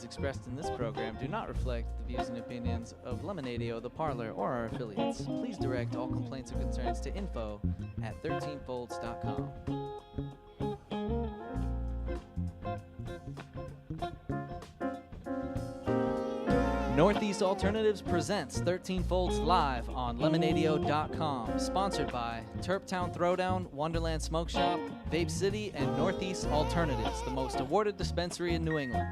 Expressed in this program do not reflect the views and opinions of Lemonadio, the Parlour, or our affiliates. Please direct all complaints or concerns to info@13folds.com. Northeast Alternatives presents 13 Folds live on Lemonadio.com. Sponsored by Turptown Throwdown, Wonderland Smoke Shop, Vape City, and Northeast Alternatives, the most awarded dispensary in New England.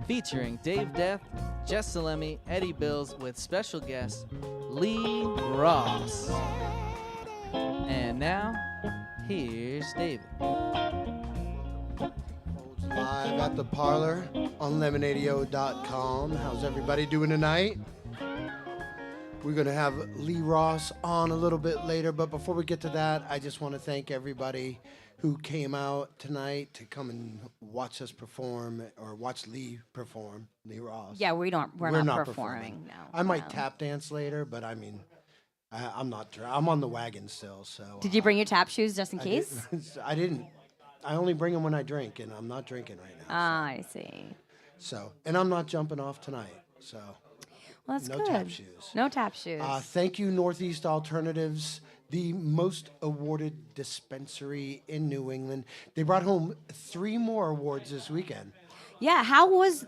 Featuring Dave Death, Jess Salemi, Eddie Bills, with special guest Lee Ross. And now, here's David. Live at the Parlour on Lemonadio.com. How's everybody doing tonight? We're going to have Lee Ross on a little bit later, but before we get to that, I just want to thank everybody who came out tonight to come and watch us perform, or watch Lee perform, Lee Ross. Yeah, we're not performing. No, I might tap dance later, but I mean, I'm not. I'm on the wagon still. So. Did you bring your tap shoes just in case? I didn't. I only bring them when I drink, and I'm not drinking right now. I see. So, and I'm not jumping off tonight. So. Well, that's no good. tap shoes. No tap shoes. Thank you, Northeast Alternatives, the most awarded dispensary in New England. They brought home 3 more awards this weekend. Yeah, how was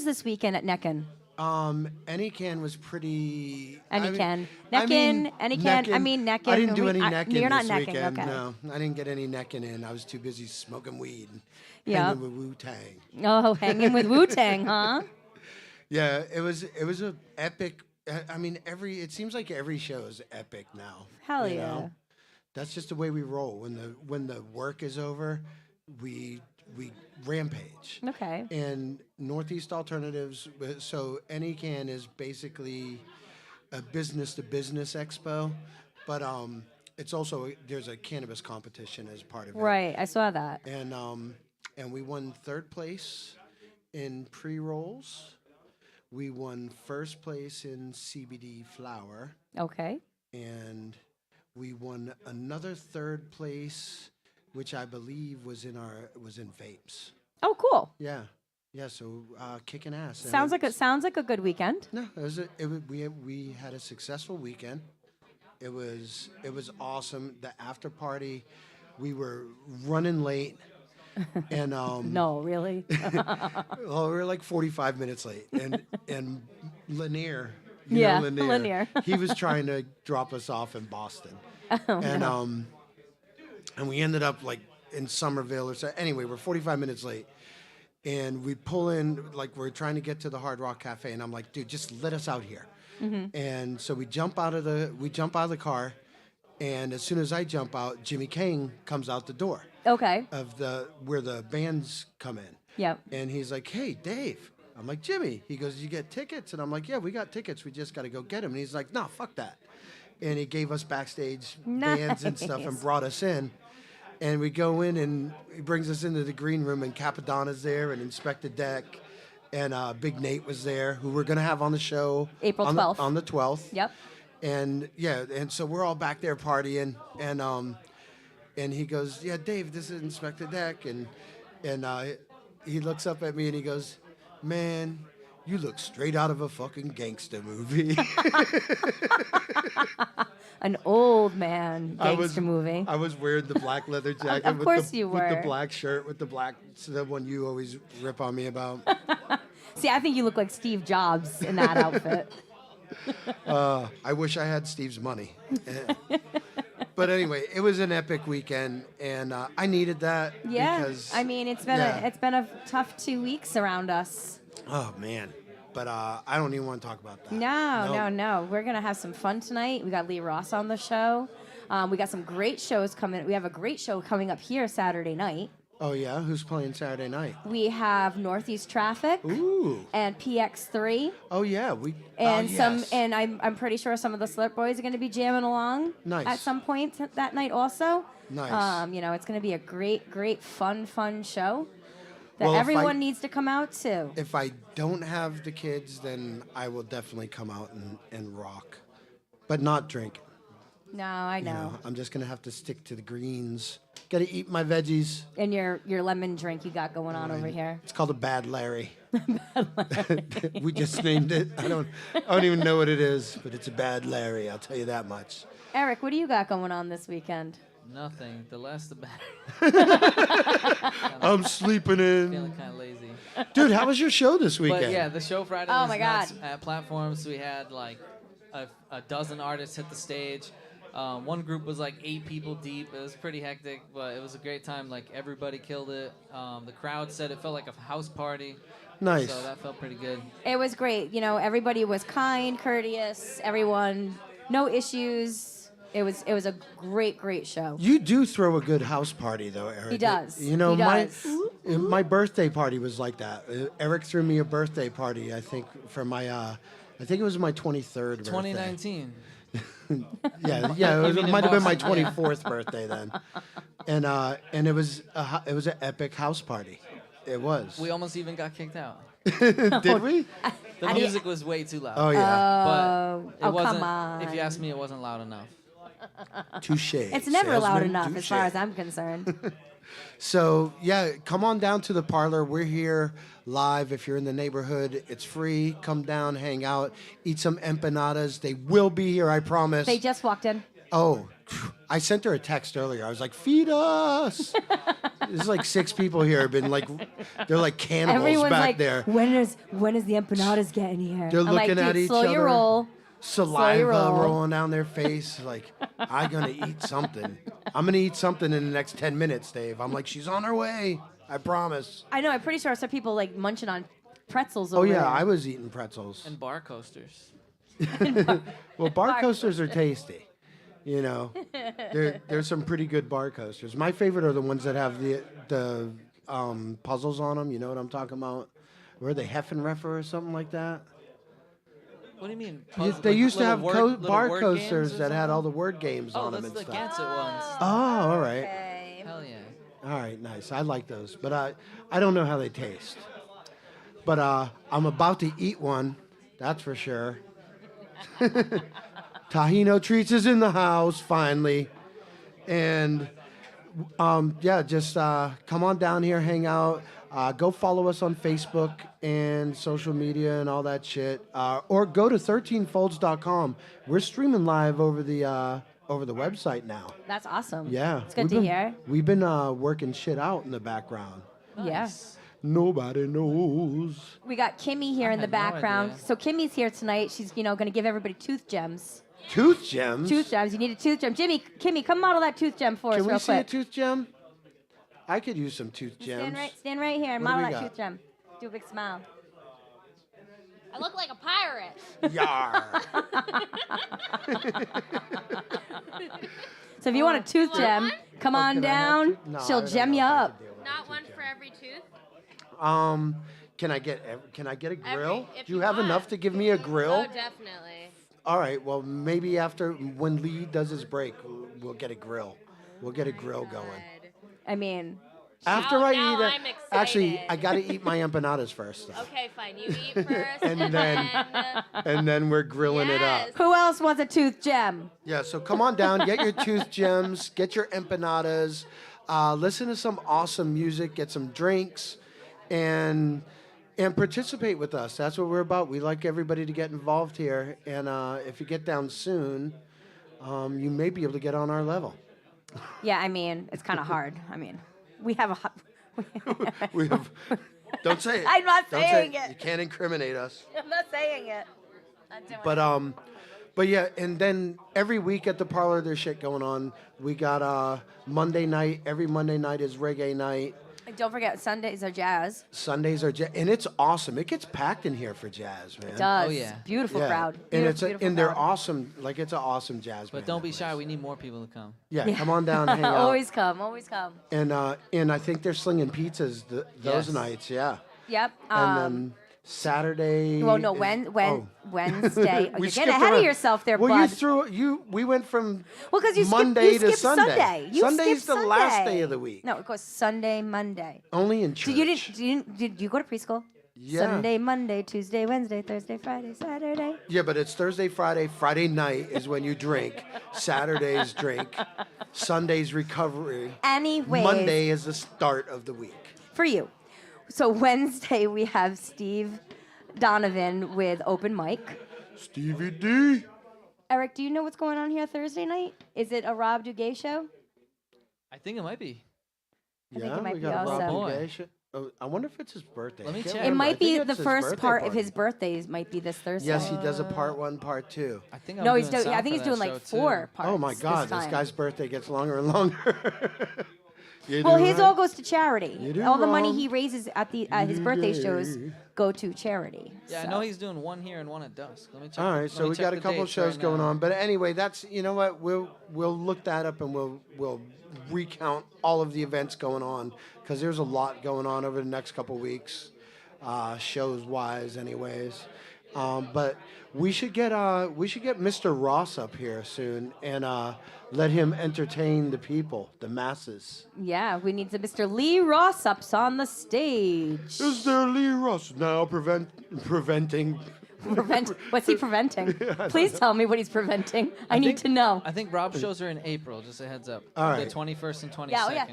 this weekend at Neckin? Anycan was pretty. Anycan. Neckin. Neckin. I didn't do any necking You're not this necking, weekend. okay. No, I didn't get any necking in. I was too busy smoking weed and Yep. hanging with Wu-Tang. Oh, hanging with Wu-Tang, huh? Yeah, it was a epic. I mean, it seems like every show is epic now. Hell you yeah. know? That's just the way we roll. When the work is over, we rampage. Okay. And Northeast Alternatives, so Anycan is basically a business to business expo, but it's also there's a cannabis competition as part of it. Right, I saw that. And we won 3rd place in pre-rolls. We won 1st place in CBD flower. Okay. And we won another 3rd place, which I believe was in vapes. Oh, cool. Yeah. So kicking ass. Sounds like a good weekend. No, we had a successful weekend. It was awesome. The after party, we were running late. And no, really. well, we were like 45 minutes late, and Lanier, Lanier. he was trying to drop us off in Boston, and we ended up like in Somerville or so. Anyway, we're 45 minutes late, and we pull in like we're trying to get to the Hard Rock Cafe, and I'm like, dude, just let us out here. Mm-hmm. And so we jump out of the car. And as soon as I jump out, Jimmy King comes out the door Okay. of where the bands come in. Yep. And he's like, "Hey, Dave." I'm like, "Jimmy." He goes, "You get tickets?" And I'm like, "Yeah, we got tickets. We just got to go get them." And he's like, "No, fuck that." And he gave us backstage bands and stuff and Nice. brought us in. And we go in and he brings us into the green room and Capadonna's there and Inspector Deck and Big Nate was there, who we're going to have on the show. April on 12th. On the 12th. Yep. And yeah, and so we're all back there partying, and he goes, "Yeah, Dave, this is Inspector Deck," and he looks up at me and he goes, "Man, you look straight out of a fucking gangster movie." An old man gangster movie. I was wearing the black leather jacket Of course you with the were. black shirt with the one you always rip on me about. See, I think you look like Steve Jobs in that outfit. I wish I had Steve's money. But anyway, it was an epic weekend, and I needed that. Yeah. Because, I mean, it's been a tough 2 weeks around us. Oh man, but I don't even want to talk about that. No. We're gonna have some fun tonight. We got Lee Ross on the show. We got some great shows coming. We have a great show coming up here Saturday night. Oh yeah, who's playing Saturday night? We have Northeast Traffic Ooh. and PX3. Oh yeah, And yes. I'm pretty sure some of the Slurp Boys are going to be jamming along Nice. at some point that night also. Nice. It's going to be a great fun show that Well, if everyone I- needs to come out to. If I don't have the kids, then I will definitely come out and rock, but not drink. No, I You know. know, I'm just gonna have to stick to the greens. Gotta eat my veggies. And your lemon drink you got going on over here. It's called a Bad Larry. We just named it. I don't even know what it is, but it's a Bad Larry. I'll tell you that much. Eric, what do you got going on this weekend? Nothing. The less the better. I'm sleeping Feeling in. kind of lazy. Dude, how was your show this weekend? But yeah, the show Friday Oh was my nuts. God. At Platforms, we had like a dozen artists hit the stage. One group was like 8 people deep. It was pretty hectic, but it was a great time. Like everybody killed it. The crowd said it felt like a house party. Nice. So that felt pretty good. It was great. Everybody was kind, courteous, everyone, no issues. It was a great show. You do throw a good house party, though, Eric. He does. You know, He does. my birthday party was like that. Eric threw me a birthday party, I think, for my, I think it was my 23rd birthday. 2019. Yeah, You mean it in might have been my Boston? 24th birthday then. And it was an epic house party. It was. We almost even got kicked out. Did we? The music was way too loud. Oh yeah. But it wasn't. come on. If you ask me, it wasn't loud enough. Touche. It's never loud salesman, enough as far touche. as I'm concerned. So, yeah, come on down to the Parlour. We're here live. If you're in the neighborhood, it's free. Come down, hang out, eat some empanadas. They will be here, I promise. They just walked in. Oh, I sent her a text earlier. I was like, feed us. There's like 6 people here. They're like cannibals Everyone's back like, there. when is the empanadas getting here? They're I'm like, looking at dude, each slow other. your roll. Saliva roll. rolling down their face. Like, I'm going to eat something. I'm going to eat something in the next 10 minutes, Dave. I'm like, she's on her way. I promise. I know. I'm pretty sure I saw people like munching on pretzels. Oh, over yeah, there. I was eating pretzels. And bar coasters. Well, bar coasters are tasty. You know, there's some pretty good bar coasters. My favorite are the ones that have the puzzles on them. You know what I'm talking about? Were they Heffenreffer or something like that? What do you mean? They used to have little bar word coasters games or that had all the something? word games Oh, on them that's and the stuff. Gansett ones. Oh, all right. Okay. Hell yeah. All right, nice. I like those, but I don't know how they taste. But I'm about to eat one, that's for sure. Tahino Treats is in the house finally, and just come on down here, hang out. Go follow us on Facebook and social media and all that shit, or go to 13folds.com. We're streaming live over the website now. That's awesome. Yeah. It's good to hear. We've been working shit out in the background. Yes. Nobody knows. We got Kimmy here in the had no background. idea. So Kimmy's here tonight. She's, going to give everybody tooth gems. Tooth gems? Tooth gems. You need a tooth gem. Kimmy, come model that tooth gem for us Can we real see a quick. tooth gem? I could use some tooth gems. Stand right here and What do model we that got? tooth gem. Do a big smile. I look like a pirate. Yar. So if you want a tooth want gem, one? come Oh, on can I have down. to- No, I She'll don't gem know you if I up. can deal with Not it. one for every tooth. Can I get a grill? if Do you you have want. enough to give me a grill? Oh, definitely. All right. Well, maybe after when Lee does his break, we'll get a grill. We'll get a grill going. I mean, After Now I I'm eat it. Actually, excited. I gotta eat my empanadas first. Though. Okay, fine. You eat first, And and then- then And then we're grilling it up. Yes. who else wants a tooth gem? Yeah, so come on down, get your tooth gems, get your empanadas, listen to some awesome music, get some drinks, and participate with us. That's what we're about. We like everybody to get involved here, and if you get down soon, you may be able to get on our level. Yeah, I mean, it's kind of hard. I mean, we have a. We have. Don't say it. I'm not Don't say saying it. You can't incriminate us. I'm not saying it. I'm doing But yeah, and then every week at the parlor, there's shit going on. We got Monday night. Every Monday night is reggae night. And don't forget, Sundays are jazz. Sundays are jazz, and it's awesome. It gets packed in here for jazz, man. It does. Oh, yeah. Beautiful Yeah. crowd. And Beautiful, beautiful and they're crowd. awesome. Like it's an awesome jazz. But band, don't that be shy. place. We need more people to come. Yeah, come on down, hang out. Always come. Always come. And I think they're slinging pizzas those Yes. nights. Yeah. Yep. And then Saturday. well, no, is- Wednesday. Oh, We you're skipped getting ahead of around. yourself there, Well, bud. we went from Well, because you Monday skipped to Sunday. You Sunday's skipped the last Sunday. day of the week. No, it goes Sunday, Monday. Only in church. So did you go to preschool? Yeah. Sunday, Monday, Tuesday, Wednesday, Thursday, Friday, Saturday. Yeah, but it's Thursday, Friday. Friday night is when you drink. Saturday's drink. Sunday's recovery. Anyways, Monday is the start of the week. for you. So Wednesday we have Steve Donovan with open mic. Stevie D. Eric, do you know what's going on here Thursday night? Is it a Rob Duguay show? I think it might be. I think Yeah, it might we be got Rob also. Boy. Duguay sh- Oh, I wonder if it's his birthday. Let me I can't check. It remember. I might be think the it's his first birthday part of party. his birthdays might be this Thursday. Yes, he does a part 1, part 2. I think I'm No, doing he's doing. I south think of he's doing that like show, 4 too. parts. Oh my God, this time. guy's birthday gets longer and longer. You Well, do his right. all goes to charity. You do All the money wrong. he raises at his birthday shows go to charity. Yeah, so. I know he's doing one here and one at dusk. Let me check. All let right, so me we check got a the couple dates shows right going now. on, but anyway, that's you know what we'll look that up and we'll recount all of the events going on because there's a lot going on over the next couple weeks, shows wise, anyways. But we should get Mr. Ross up here soon and let him entertain the people, the masses. Yeah, we need some Mr. Lee Ross ups on the stage. Is there Lee Ross now preventing? What's he preventing? Please tell me what he's preventing. I need think- to know. I think Rob's shows are in April. Just a heads up. All right. The 21st and 22nd. Yeah, oh, yeah.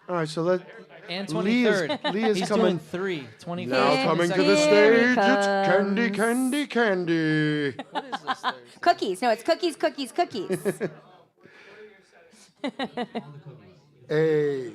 All right, so let And Lee is 23rd. Lee is he's coming. doing 3. 21st. Now Here- coming to the here he stage, it's comes. Candy, Candy, Candy. What is this Thursday? Cookies. No, it's cookies, cookies, cookies. Hey.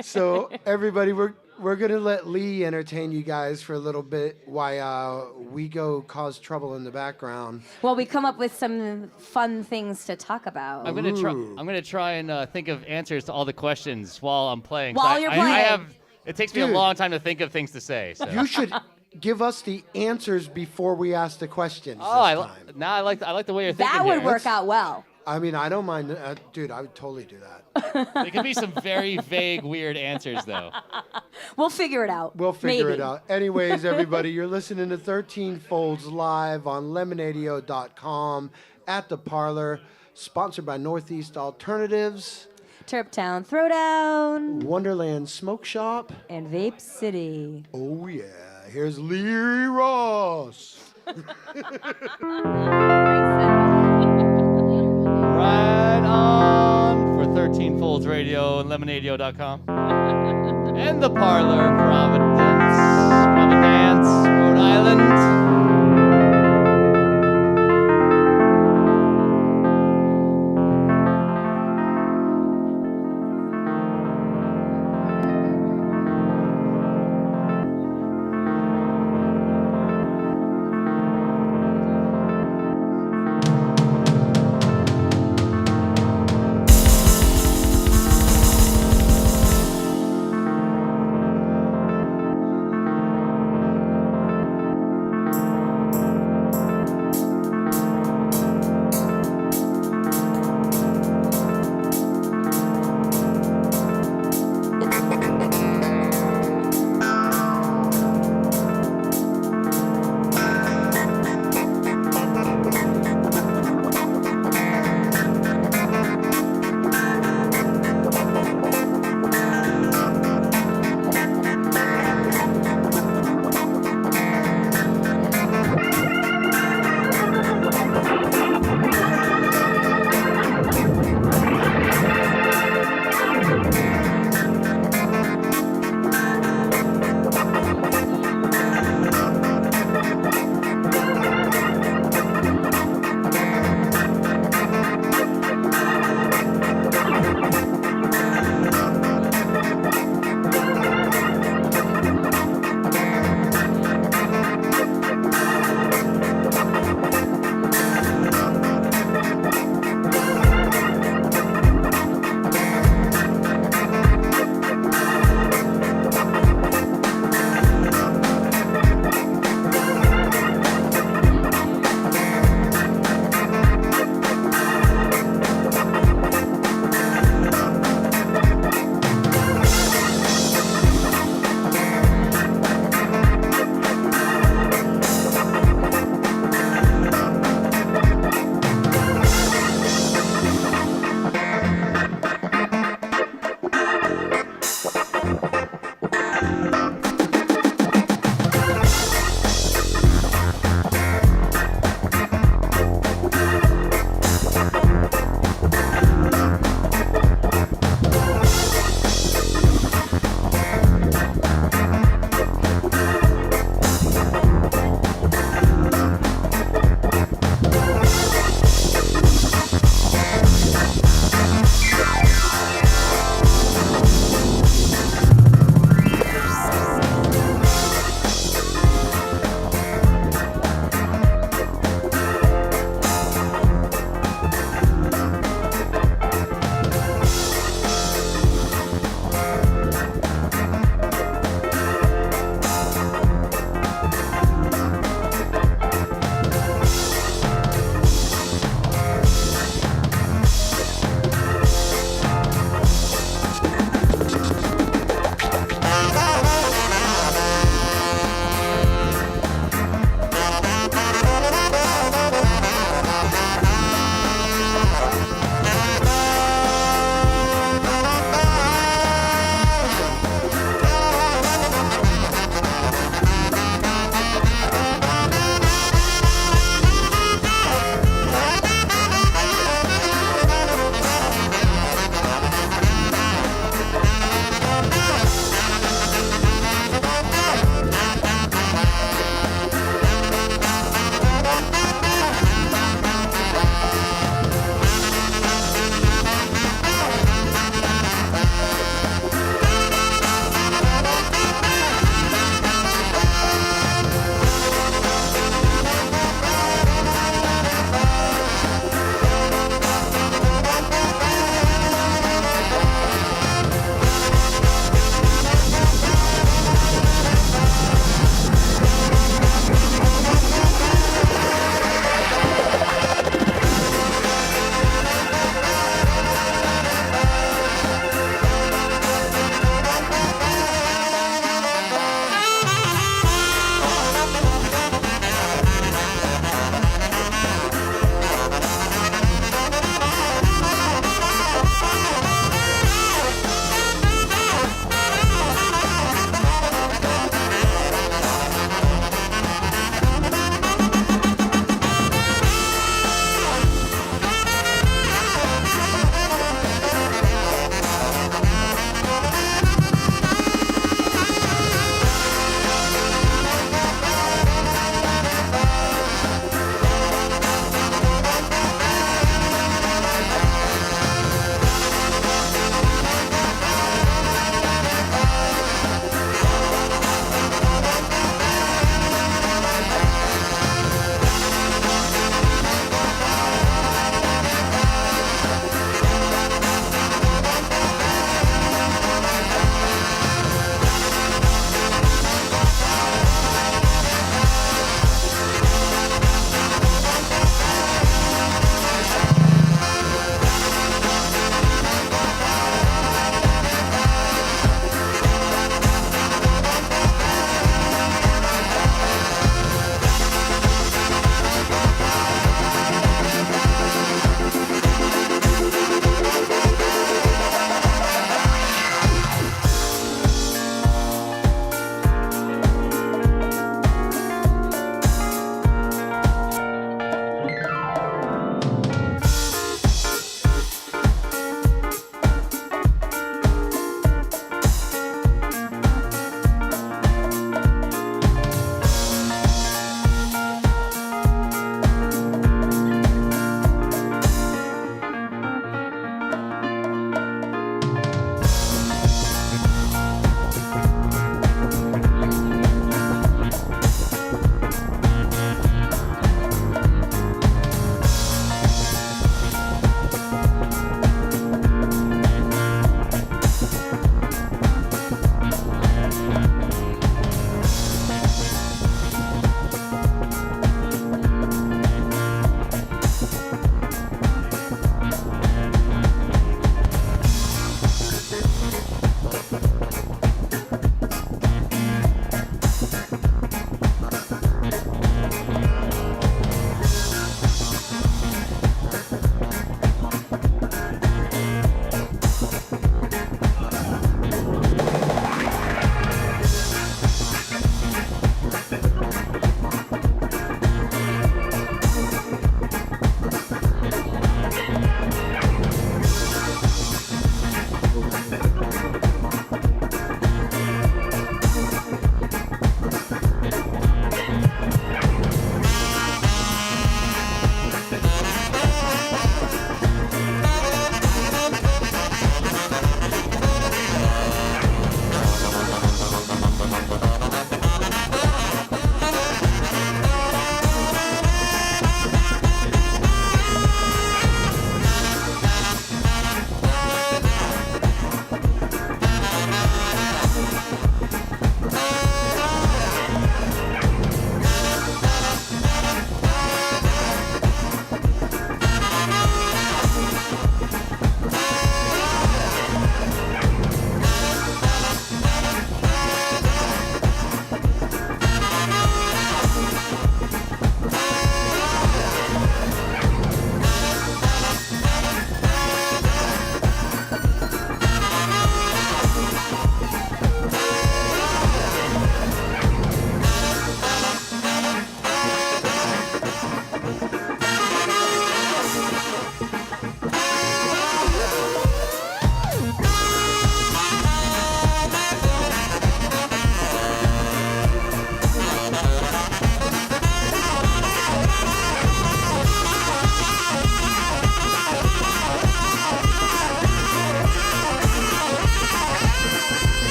So everybody, we're gonna let Lee entertain you guys for a little bit while we go cause trouble in the background. Well, we come up with some fun things to talk about. I'm gonna try. Ooh. I'm gonna try and think of answers to all the questions while I'm playing. While So you're I playing. have. It takes me Dude. a long time to think of things to say. So. You should give us the answers before we ask the questions. Oh, this time. now I like the way you're thinking That would here. work out well. I mean, I don't mind, dude. I would totally do that. There could be some very vague, weird answers though. We'll figure it out. We'll figure Maybe. it out. Anyways, everybody, you're listening to 13 Folds live on Lemonadio.com at the Parlor, sponsored by Northeast Alternatives, Turptown Throwdown Wonderland Smoke Shop. and Vape City. Oh yeah, here's Lee Ross. Right on for 13 Folds Radio and Lemonadio.com. And the Parlour Providence, Rhode Island.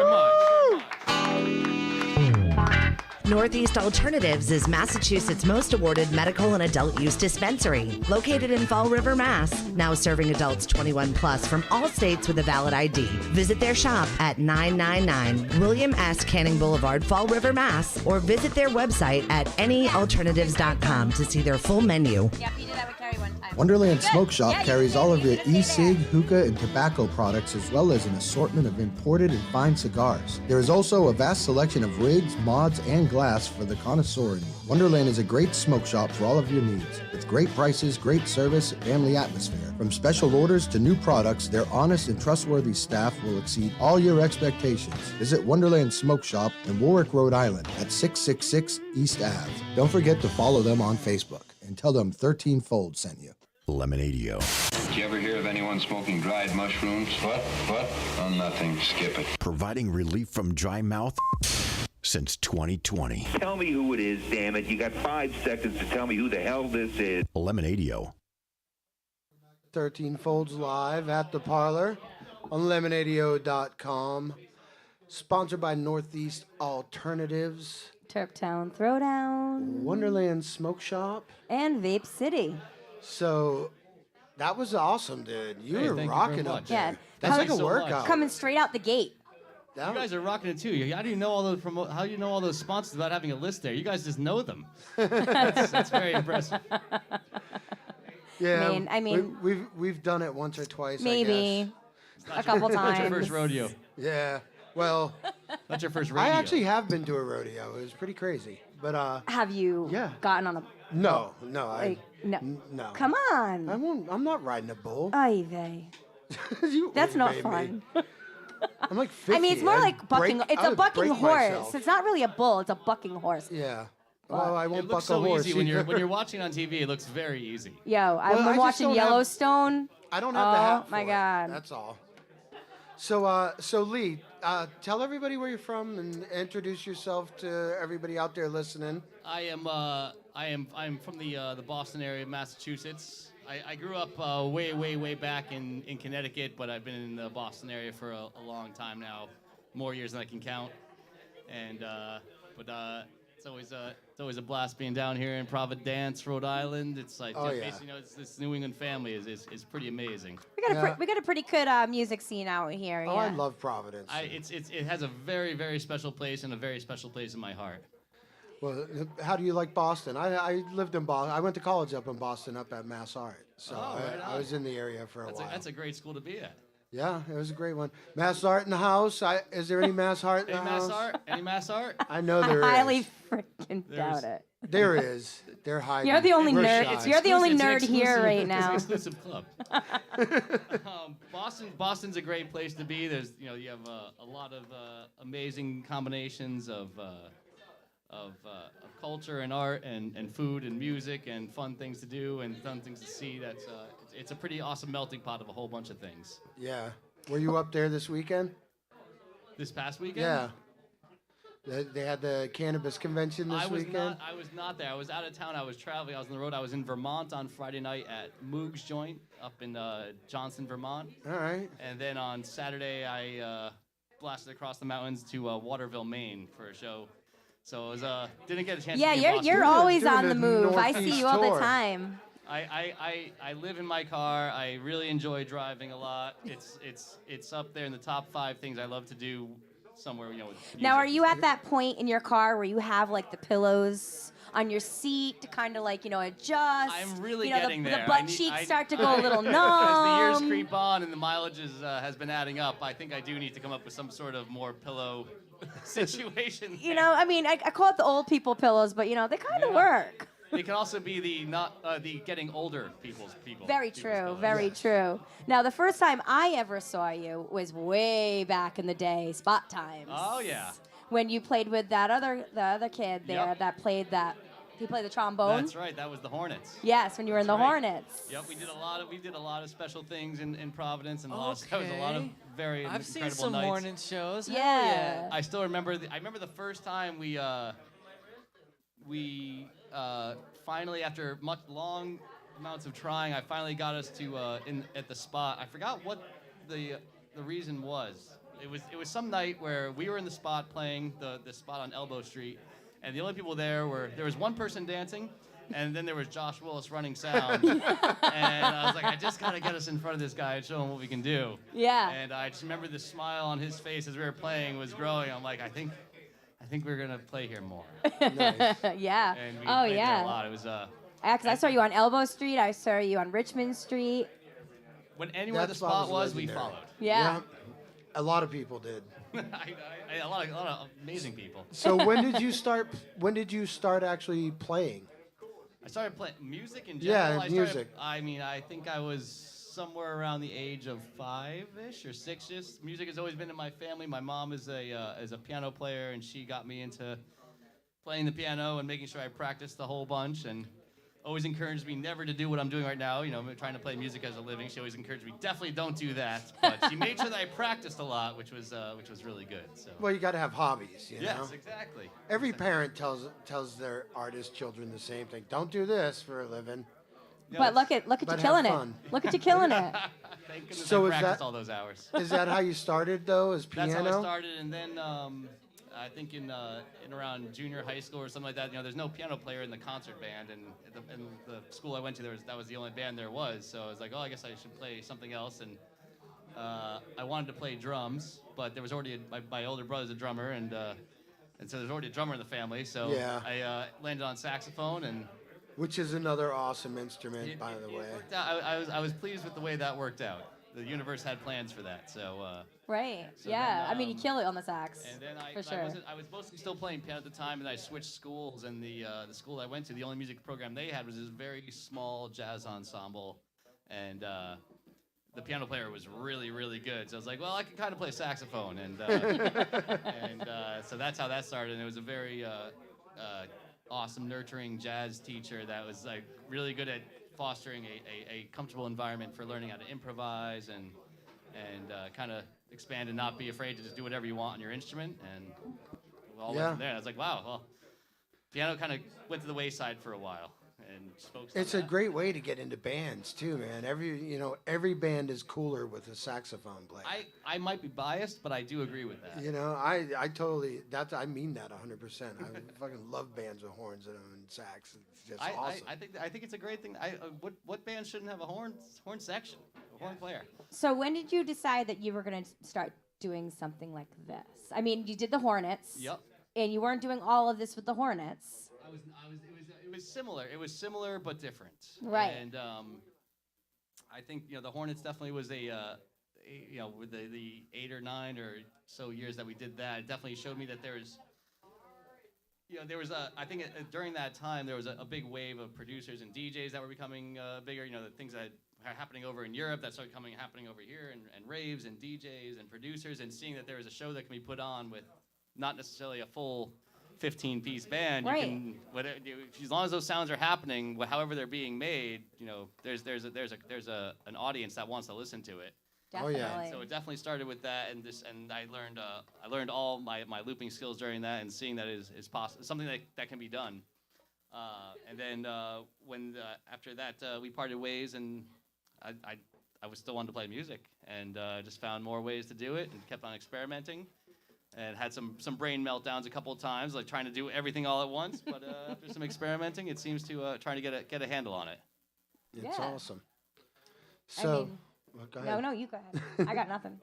very much. Northeast Alternatives is Massachusetts' most awarded medical and adult use dispensary, located in Fall River, Mass. Now serving adults 21 plus from all states with a valid ID. Visit their shop at 999 William S. Canning Boulevard, Fall River, Mass. Or visit their website at anyalternatives.com to see their full menu. Yep, you did that with Carrie one time. Wonderland Smoke Shop Yeah, you carries did all it. of your You did it. Stay e-cig, there. hookah, and tobacco products, as well as an assortment of imported and fine cigars. There is also a vast selection of rigs, mods, and glass for the connoisseur in you. Wonderland is a great smoke shop for all of your needs. With great prices, great service, and family atmosphere. From special orders to new products, their honest and trustworthy staff will exceed all your expectations. Visit Wonderland Smoke Shop in Warwick, Rhode Island at 666 East Ave. Don't forget to follow them on Facebook and tell them 13 Fold sent you. Lemonadio. Did you ever hear of anyone smoking dried mushrooms? What? Oh, nothing. Skip it. Providing relief from dry mouth since 2020. Tell me who it is, damn it. You got 5 seconds to tell me who the hell this is. Lemonadio. 13 Folds live at the Parlour on lemonadio.com. Sponsored by Northeast Alternatives, Turptown Throwdown, Wonderland Smoke Shop. and Vape City. So that was awesome, dude. You Hey, were thank you rocking very up much. there. Yeah. That's Thank like you a so much. workout. Coming straight out the gate. That You guys are rocking it too. How do you know all those how do you know all those sponsors without having a list there? You guys just know them. That's very impressive. yeah. I mean- we've done it once or twice. I Maybe a couple Not times. your first rodeo. guess. Yeah. Well, Not your first rodeo. I actually have been to a rodeo. It was pretty crazy. But Have you Yeah. gotten on a no. like no? No. Come on. I won't. I'm not riding a bull. Ay vey. You That's not made fun. me. I'm like 50. I mean, it's more I'd like bucking. break- It's I a would bucking break horse. myself. It's not really a bull. It's a bucking horse. Yeah. Well, I won't It buck looks a so horse. easy when either. you're watching on TV. It looks very easy. Yo, I've Well, I been just watching don't have- Yellowstone. I don't have the hat Oh my for it. God. That's all. So Lee, tell everybody where you're from and introduce yourself to everybody out there listening. I'm from the Boston area of Massachusetts. I grew up way back in Connecticut, but I've been in the Boston area for a long time now, more years than I can count. And it's always a blast being down here in Providence, Rhode Island. It's like Oh, yeah. basically, it's this New England family is pretty amazing. We got a pretty good music scene out here. Oh, yeah. I love Providence. It has a very special place and a very special place in my heart. Well, how do you like Boston? I lived in Boston. I went to college up in Boston, up at Mass Art. So Oh, right I on. was in the area for a That's while. that's a great school to be at. Yeah, it was a great one. Mass Art in the house. Is there any Mass Art in Any the mass house? art? Any mass art? I know there is. Highly freaking There's- doubt it. There is. They're hiding. You're the only We're nerd. shy. You're the only It's an nerd here exclusive- right It's now. an exclusive club. Boston's a great place to be. There's, you have a lot of amazing combinations of culture and art and food and music and fun things to do and fun things to see. It's a pretty awesome melting pot of a whole bunch of things. Yeah. Were you up there this weekend? This past weekend, Yeah. They had the cannabis convention this weekend. I was not there. I was out of town. I was traveling. I was on the road. I was in Vermont on Friday night at Moog's Joint up in Johnson, Vermont. All right. And then on Saturday, I blasted across the mountains to Waterville, Maine for a show. So it was, didn't get a chance Yeah, to be in you're Boston. always doing on a the move. I see Northeast you all the tour. time. I live in my car. I really enjoy driving a lot. It's up there in the top 5 things I love to do somewhere, with Now, are music. you at that point in your car where you have like the pillows on your seat to kind of like adjust? I'm really getting the there. butt I need- cheeks I- start to go a little numb. As the years creep on and the mileage has been adding up, I think I do need to come up with some sort of more pillow situation. I mean, I call it the old people pillows, but they kind of work. It can also be the getting older people's people. Very people's true. pillows. Very true. Now, the first time I ever saw you was way back in the day, Spot Times. Oh yeah. When you played with the other kid there Yep. that played that. He played the trombone. That's right. That was the Hornets. Yes, when you were in the That's right. Hornets. Yep, we did a lot of special things in Providence, and that was a lot of Okay. very I've incredible seen some nights. morning shows. Hell Yeah. I still remember. I remember the first time we finally, after long amounts of trying, I finally got us to at the spot. I forgot what the reason was. it was some night where we were in the spot playing the spot on Elbow Street, and the only people there was one person dancing, and then there was Josh Willis running sound. And I was like, I just gotta get us in front of this guy and show him what we can do. Yeah. And I just remember the smile on his face as we were playing was growing. I'm like, I think we're gonna play here more. Nice. Yeah. And we Oh played there yeah. a lot. It was Yeah, 'cause I saw you on Elbow Street. I saw you on Richmond Street. when anywhere That the spot spot was was, we legendary. followed. Yeah. A lot of people did. A lot of amazing people. So when did you start? When did you start actually playing? I started playing music in Yeah, general. music. I think I was somewhere around the age of 5-ish or 6-ish. Music has always been in my family. My mom is a piano player, and she got me into playing the piano and making sure I practiced the whole bunch, and always encouraged me never to do what I'm doing right now. You know, trying to play music as a living. She always encouraged me, definitely don't do that. But she made sure that I practiced a lot, which was really good. So. Well, you got to have hobbies, you know. Yes, exactly. Every parent tells their artist children the same thing. Don't do this for a living. But look at you But killing have it. fun. Look at you killing it. Thank goodness So I is practiced that- all those hours. Is that how you started though? As piano? That's how I started, and then I think in around junior high school or something like that, you know, there's no piano player in the concert band, and in the school I went to, that was the only band there was. So I was like, oh, I guess I should play something else, and I wanted to play drums, but there was already my older brother's a drummer, and so there's already a drummer in the family. So Yeah. I landed on saxophone, and Which is another awesome instrument, by the way. it worked out. I was pleased with the way that worked out. The universe had plans for that, so. Right. So Yeah. then, I mean, you kill it on the sax. And then for sure. I was mostly still playing piano at the time, and I switched schools. And the school I went to, the only music program they had was this very small jazz ensemble, and the piano player was really, really good. So I was like, well, I can kind of play saxophone, and so that's how that started. And it was a very awesome, nurturing jazz teacher that was like really good at fostering a comfortable environment for learning how to improvise and kind of expand and not be afraid to just do whatever you want on your instrument. And we all went from there. I was like, wow, well, piano kind of went to the wayside for a while. And just focused on It's a that. great way to get into bands too, man. Every band is cooler with a saxophone player. I might be biased, but I do agree with that. You know, I totally I mean that 100%. I fucking love bands with horns in them and sax. It's just awesome. I think it's a great thing. What band shouldn't have a horn section, a horn player? So when did you decide that you were going to start doing something like this? I mean, you did the Hornets. Yep. And you weren't doing all of this with the Hornets. It was similar. It was similar but different. Right. And I think the Hornets definitely was with the 8 or 9 or so years that we did that, it definitely showed me that there was I think during that time there was a big wave of producers and DJs that were becoming bigger. The things that are happening over in Europe that started happening over here, and raves and DJs and producers, and seeing that there was a show that can be put on with not necessarily a full 15-piece band. Right. You can, as long as those sounds are happening, however they're being made, there's an audience that wants to listen to it. Definitely. Oh, yeah. So it definitely started with that, and I learned all my looping skills during that, and seeing that is possible, something that can be done. And then when after that we parted ways, and I was still wanted to play music, and just found more ways to do it, and kept on experimenting. And had some brain meltdowns a couple of times, like trying to do everything all at once. But after some experimenting, it seems to trying to get a handle on it. It's Yeah. awesome. So, mean, well, go ahead. No, you go ahead. I got nothing.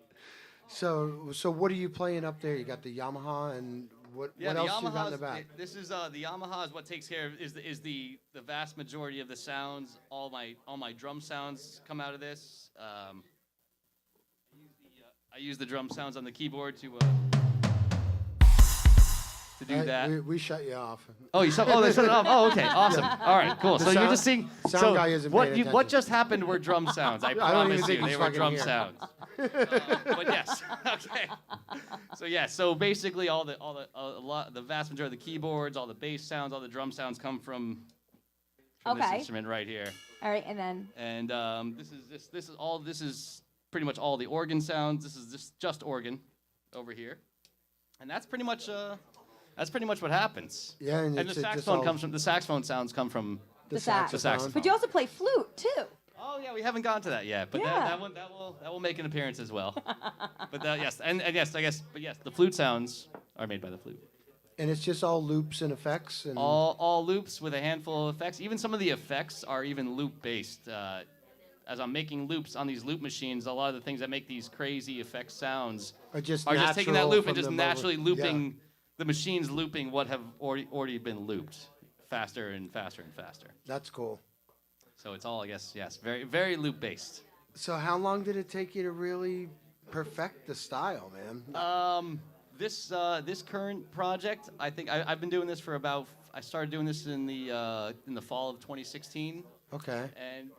So what are you playing up there? You got the Yamaha, and what Yeah, else the you got in the Yamaha's- back? This is the Yamaha is what takes care of is the vast majority of the sounds. All my drum sounds come out of this. I use the drum sounds on the keyboard to do that. We shut you off. Oh, they shut it off. Oh, okay, awesome. All right, cool. So you're sound- just seeing. sound So guy isn't what paying what attention. just happened were drum sounds. I don't even promise think you, he's they were fucking drum here. sounds. But yes, okay. So yeah, so basically the vast majority of the keyboards, all the bass sounds, all the drum sounds come from this Okay. instrument right here. All right, and then And this is pretty much all the organ sounds. This is just organ over here, and that's pretty much what happens. Yeah, and And it's the just saxophone all- comes from the saxophone sounds come from the sax. the saxophone. But you also play flute too. Oh yeah, we haven't gotten to that yet, but Yeah. that will make an appearance as well. But yes, and yes, I guess, but yes, the flute sounds are made by the flute. And it's just all loops and effects and All loops with a handful of effects. Even some of the effects are even loop based. As I'm making loops on these loop machines, a lot of the things that make these crazy effect sounds are just taking that natural loop and from just the naturally moment. looping the machines looping what have already been looped faster and faster and faster. That's cool. So it's all, I guess, yes, very, very loop based. So how long did it take you to really perfect the style, man? This current project, I think I've been doing this for about. I started doing this in the fall of 2016. Okay. And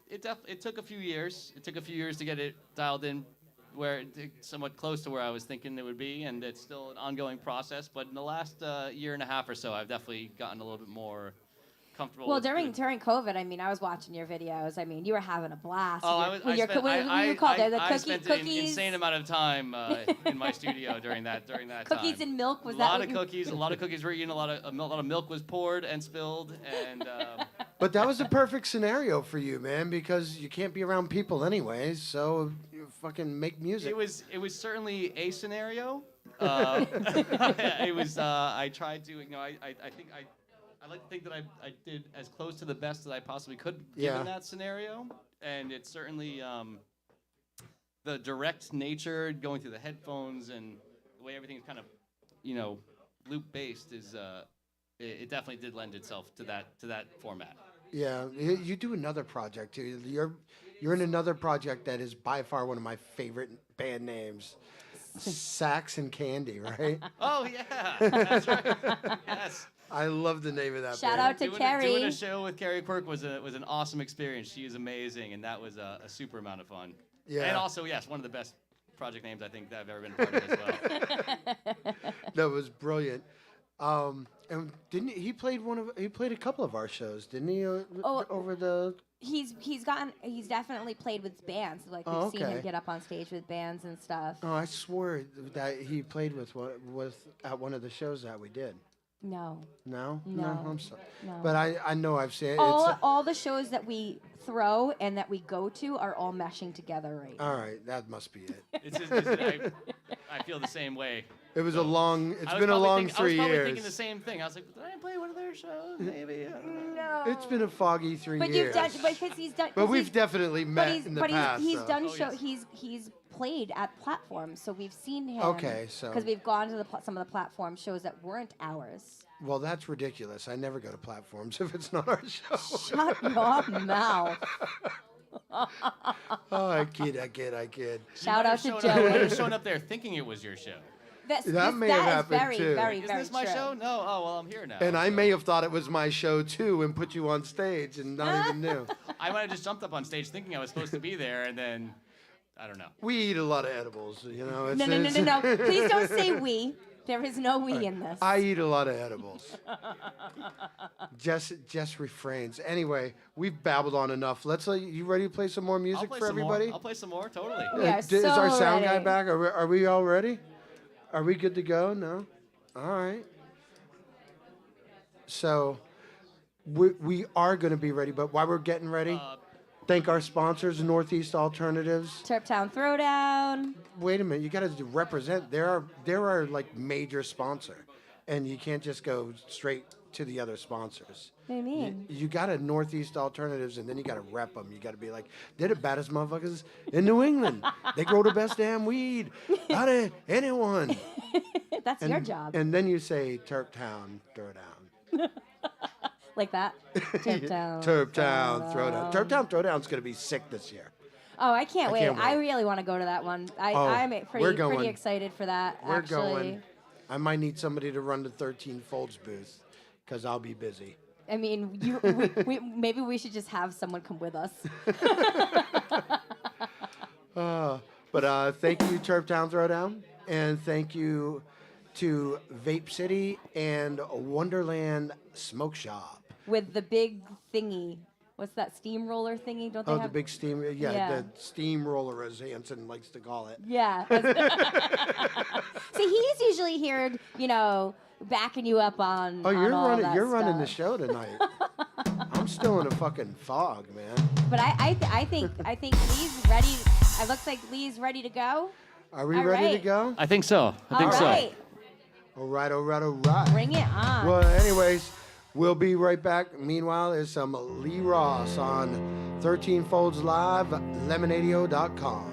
it took a few years. It took a few years to get it dialed in, where somewhat close to where I was thinking it would be, and it's still an ongoing process. But in the last year and a half or so, I've definitely gotten a little bit more comfortable. Well, with during it. COVID, I mean, I was watching your videos. I mean, you were having a blast. Oh, What you called it? The I spent an cookies. insane amount of time in my studio during that time. Cookies and milk, was a that lot what of cookies? A lot of cookies were eaten. A lot of milk was poured and spilled, and But that was a perfect scenario for you, man, because you can't be around people anyways, so you fucking make music. it was certainly a scenario. It was. I tried to. I like to think that I did as close to the best that I possibly could given that scenario, and it's certainly the direct nature going through the headphones and the way everything's kind of loop based is it definitely did lend itself to that format. Yeah, you do another project too. You're in another project that is by far one of my favorite band names, Sax and Candy, right? Oh yeah, that's right. Yes. I love the name of that Shout band. out to Carrie. Doing a show with Carrie Quirk was an awesome experience. She is amazing, and that was a super amount of fun. Yeah. And also, yes, one of the best project names I think that I've ever been a part of as well. That was brilliant. And didn't he played a couple of our shows, didn't he? Over the He's definitely played with bands. Like we've seen him get up on stage with bands and stuff. Oh, I swore that he played with at one of the shows that we did. No. No? No. I'm sorry. No. But I know I've seen it. All the shows that we throw and that we go to are all meshing together right now. All right, that must be it. I feel the same way. It was it's been a long 3 years. I was probably thinking the same thing. I was like, did I play one of their shows? Maybe. No. It's been a foggy 3 But years. But we've definitely met in the past. He's so. done show. He's played at platforms, so we've seen him. Okay, so because we've gone to some of the platform shows that weren't ours. Well, that's ridiculous. I never go to platforms if it's not our show. Shut your mouth. Oh, I kid. Shout out to You might Joey. have shown up there thinking it was your show. That may have happened very, too. very, Isn't very this my true. show? No. Oh, well, I'm here now. And I so. may have thought it was my show too and put you on stage and not even knew. I might have just jumped up on stage thinking I was supposed to be there, and then I don't know. We eat a lot of edibles, you know. No. Please don't say we. There is no we in this. I eat a lot of edibles. Just refrains. Anyway, we've babbled on enough. You ready to play some more music for everybody? I'll play some more. Totally. We are Is our sound guy ready. back? Are we all ready? Are we good to go? No? All right. So we are going to be ready, but while we're getting ready, thank our sponsors, Northeast Alternatives. Turptown Throwdown. Wait a minute, you got to represent. There are like major sponsor, and you can't just go straight to the other sponsors. What do you mean? You got to Northeast Alternatives, and then you got to rep them. You got to be like, they're the baddest motherfuckers in New England. They grow the best damn weed out of anyone. That's your job. And then you say Turptown Throwdown. Like that. Turptown. Turptown Throwdown. Turptown Throwdown's going to be sick this year. Oh, I can't wait. can't wait. I really want to go to that one. I'm we're going. pretty excited for that. We're actually. going. I might need somebody to run the 13 Folds booth because I'll be busy. I mean, maybe we should just have someone come with us. But thank you, Turptown Throwdown, and thank you to Vape City and Wonderland Smoke Shop. With the big thingy. What's that steamroller thingy? Don't they Oh, have the big steam, Yeah. the steamroller, as Hanson likes to call it. Yeah. See, he's usually here, backing you up on. Oh, on all you're that running the stuff. show tonight. I'm still in a fucking fog, man. But I think Lee's ready. It looks like Lee's ready to go. Are we All ready to right. go? I think so. I think All so. right. All right, all right, all right. Bring it on. Well, anyways, we'll be right back. Meanwhile, there's some Lee Ross on 13 Folds Live, Lemonadio.com.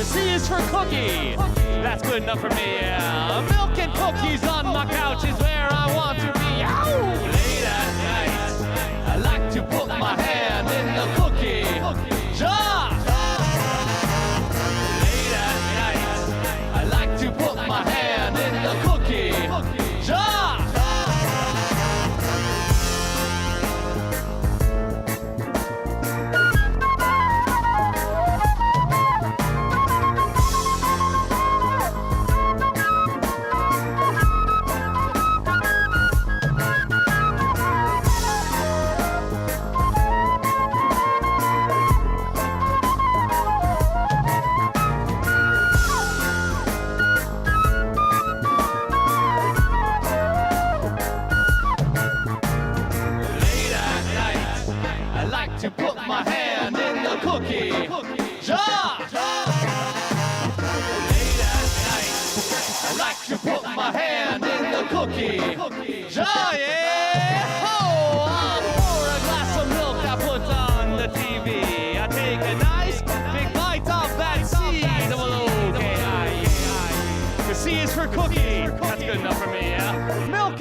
C is for cookie. That's good enough for me, yeah. Milk and cookies on my couch is where I want to be. Ow! Late at night, I like to put my hand in the cookie jar. Late at night, I like to put my hand in the cookie jar. To put my hand in the cookie jar. Late at night, I like to put my hand in the cookie jar. Yeah. Oh, I'll pour a glass of milk I put on the TV. I take a nice big bite of that sea.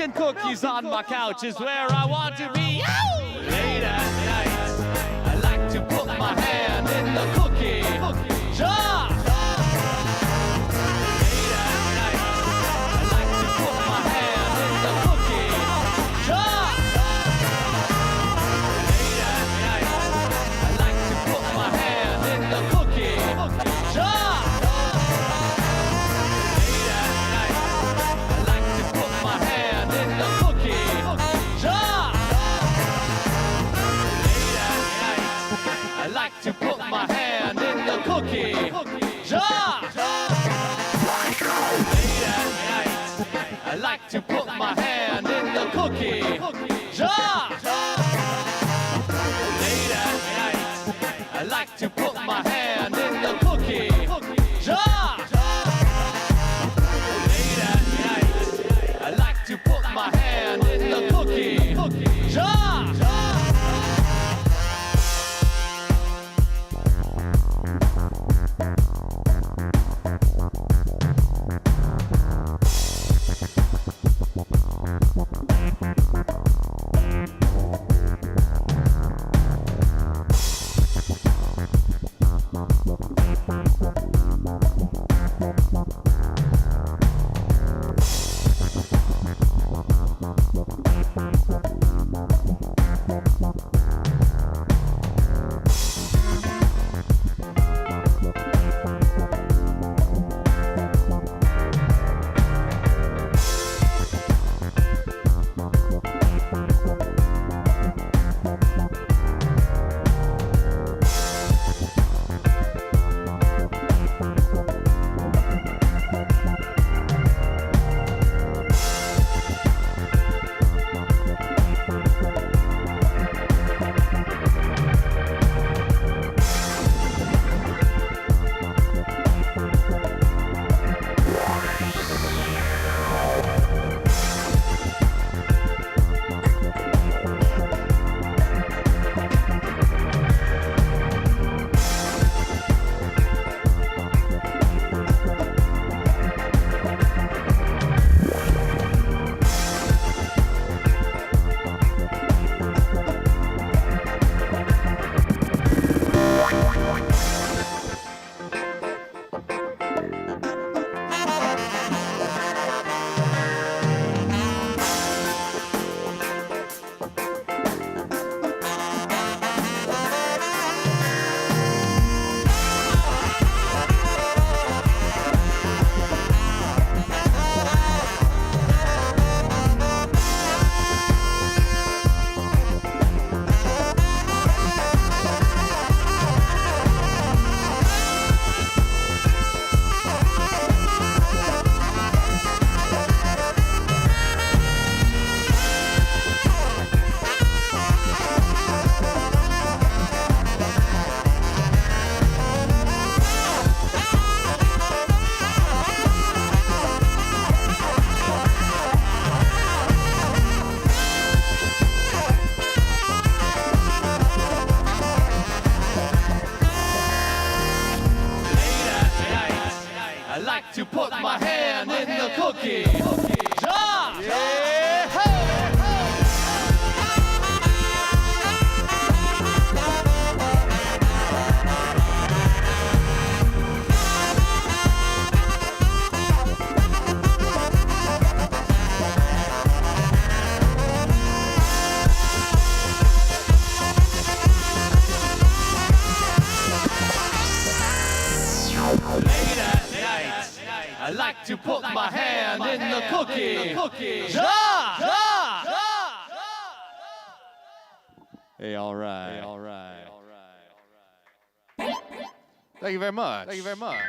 and cookies on my couch is where I want to be. Ow! Late at night, I like to put my hand in the cookie jar. Late at night, I like to put my hand in the cookie jar. Late at night, I like to put my hand in the cookie jar. Late at night, I like to put my hand in the cookie jar. Late at night, I like to put my hand in the cookie jar. Late at night, I like to put my hand in the cookie jar. Late at night, I like to put my hand in the cookie jar. Late at night, I like to put my hand in the cookie jar. To put my hand in the cookie jar. Hey, all right. Hey, all right. Thank you very much. Thank you very much.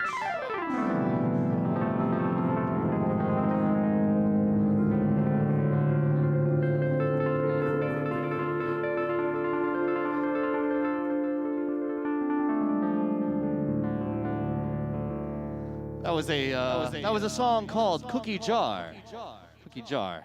That was a song called Cookie Jar. Cookie Jar.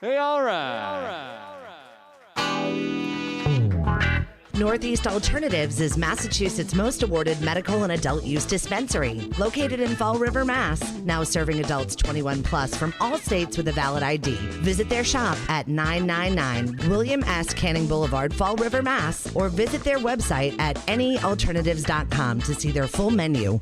Hey, all right. Northeast Alternatives is Massachusetts' most awarded medical and adult use dispensary, located in Fall River, Mass. Now serving adults 21 plus from all states with a valid ID. Visit their shop at 999 William S. Canning Boulevard, Fall River, Mass. Or visit their website at anyalternatives.com to see their full menu.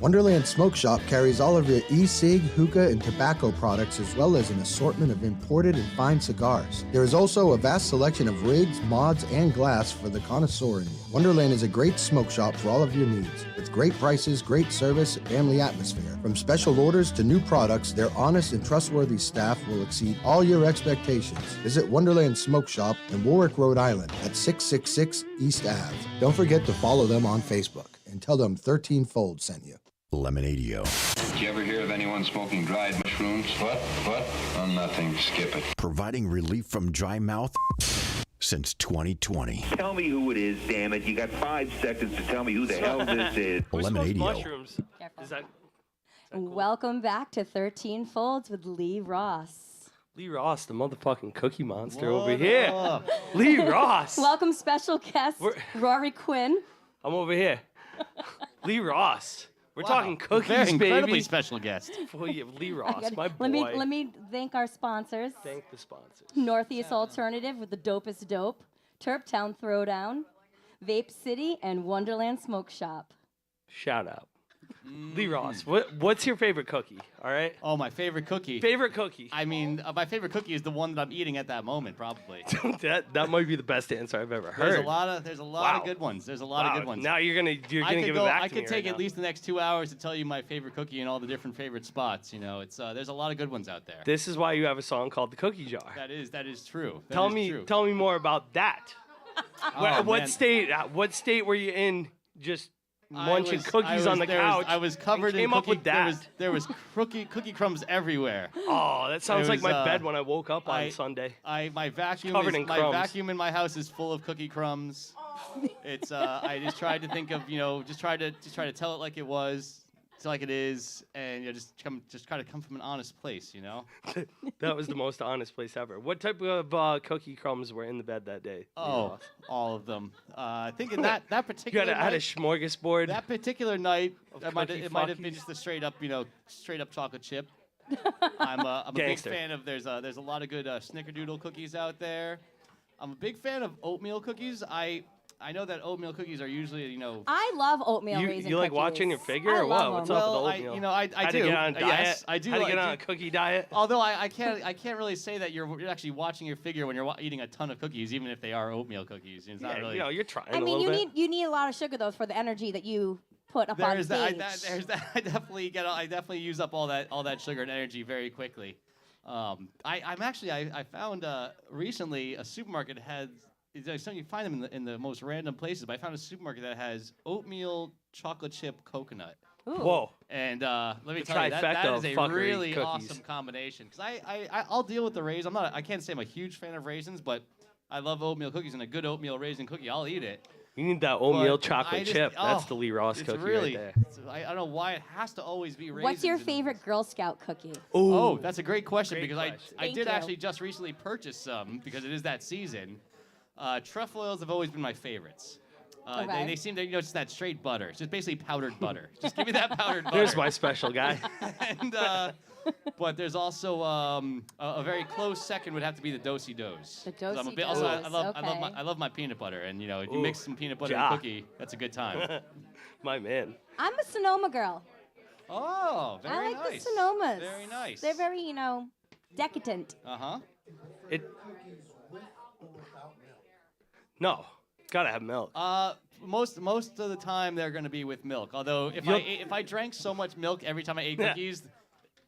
Wonderland Smoke Shop carries all of your e-cig, hookah, and tobacco products, as well as an assortment of imported and fine cigars. There is also a vast selection of rigs, mods, and glass for the connoisseur in you. Wonderland is a great smoke shop for all of your needs. With great prices, great service, and family atmosphere. From special orders to new products, their honest and trustworthy staff will exceed all your expectations. Visit Wonderland Smoke Shop in Warwick, Rhode Island at 666 East Ave. Don't forget to follow them on Facebook and tell them 13 Fold sent you. Lemonadio. Did you ever hear of anyone smoking dried mushrooms? What? Oh, nothing. Skip it. Providing relief from dry mouth since 2020. Tell me who it is, damn it. You got 5 seconds to tell me who the hell this is. Who smokes Lemonadio. mushrooms? Careful. Is that Welcome back to 13 Folds with Lee Ross. Lee Ross, the motherfucking cookie monster over here? Lee Ross. Welcome, special guest Rory Quinn. I'm over here. Lee Ross. We're talking cookies, Very incredibly baby. special guest. Boy, you have Lee Ross, my boy. Let me thank our sponsors. Thank the sponsors. Northeast Alternative with the dopest dope, Turptown Throwdown, Vape City, and Wonderland Smoke Shop. Shout out. Lee Ross, what's your favorite cookie? All right. Oh, my favorite cookie. Favorite cookie. I mean, my favorite cookie is the one that I'm eating at that moment, probably. that might be the best answer I've ever heard. There's a lot of good ones. There's a lot of good ones. Now you're gonna give it back I to me could take right at least the next 2 hours to tell you my favorite cookie and all the different favorite spots. You know, it's there's a lot of good ones out there. This is why you have a song called "The Cookie Jar." That is true. Tell me more about that. What state were you in? Just munching cookies on the couch. I was covered in came cookie. Up with that. There was cookie crumbs everywhere. Oh, that sounds like my bed when I woke up on Sunday. My vacuum in my house is full of cookie crumbs. It's I just tried to think of just try to tell it like it was. Like it is, and just try to come from an honest place, That was the most honest place ever. What type of cookie crumbs were in the bed that day? Oh, all of them. I think in that particular you had a smorgasbord. That particular night, it might have been fuckies. just a straight up chocolate chip. I'm a big fan of. There's a lot of good snickerdoodle cookies out there. I'm a big fan of oatmeal cookies. I know that oatmeal cookies are usually, I love oatmeal raisin cookies. You like watching your figure or what? What's up with oatmeal? I How do. to get on a diet? Yes, I do. How to get on a cookie diet? Although I can't really say that you're actually watching your figure when you're eating a ton of cookies, even if they are oatmeal cookies. It's not really. You're trying. I mean, you need a lot of sugar though for the energy that you put up on stage. There's that. I definitely use up all that sugar and energy very quickly. I found recently a supermarket had. You find them in the most random places, but I found a supermarket that has oatmeal chocolate chip coconut. Ooh. Whoa! And let me tell you, that is a really awesome combination. Because I'll deal with the raisins. I can't say I'm a huge fan of raisins, but I love oatmeal cookies, and a good oatmeal raisin cookie, I'll eat it. You need that oatmeal chocolate chip. That's the Lee Ross cookie right there. I don't know why it has to always be raisins. What's your favorite Girl Scout cookie? Ooh. Oh, that's a great question because I did you. actually just recently purchase some because it is that season. Truffle oils have always been my favorites. Okay. They seem to, it's just that straight butter. It's just basically powdered butter. Just give me that powdered butter. There's my special guy. And, but there's also a very close second would have to be the Do-si-dos. The Do-si-dos. Also, I love my peanut butter, and if you mix some peanut butter and cookie, that's a good time. My man. I'm a Sonoma girl. Oh, very nice. I like the Sonomas. Very nice. They're very, decadent. Uh-huh. No, gotta have milk. Most of the time they're gonna be with milk. Although if I drank so much milk every time I ate cookies,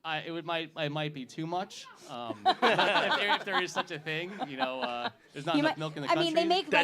it might be too much. If there is such a thing, there's not enough milk in the country. I mean, they make the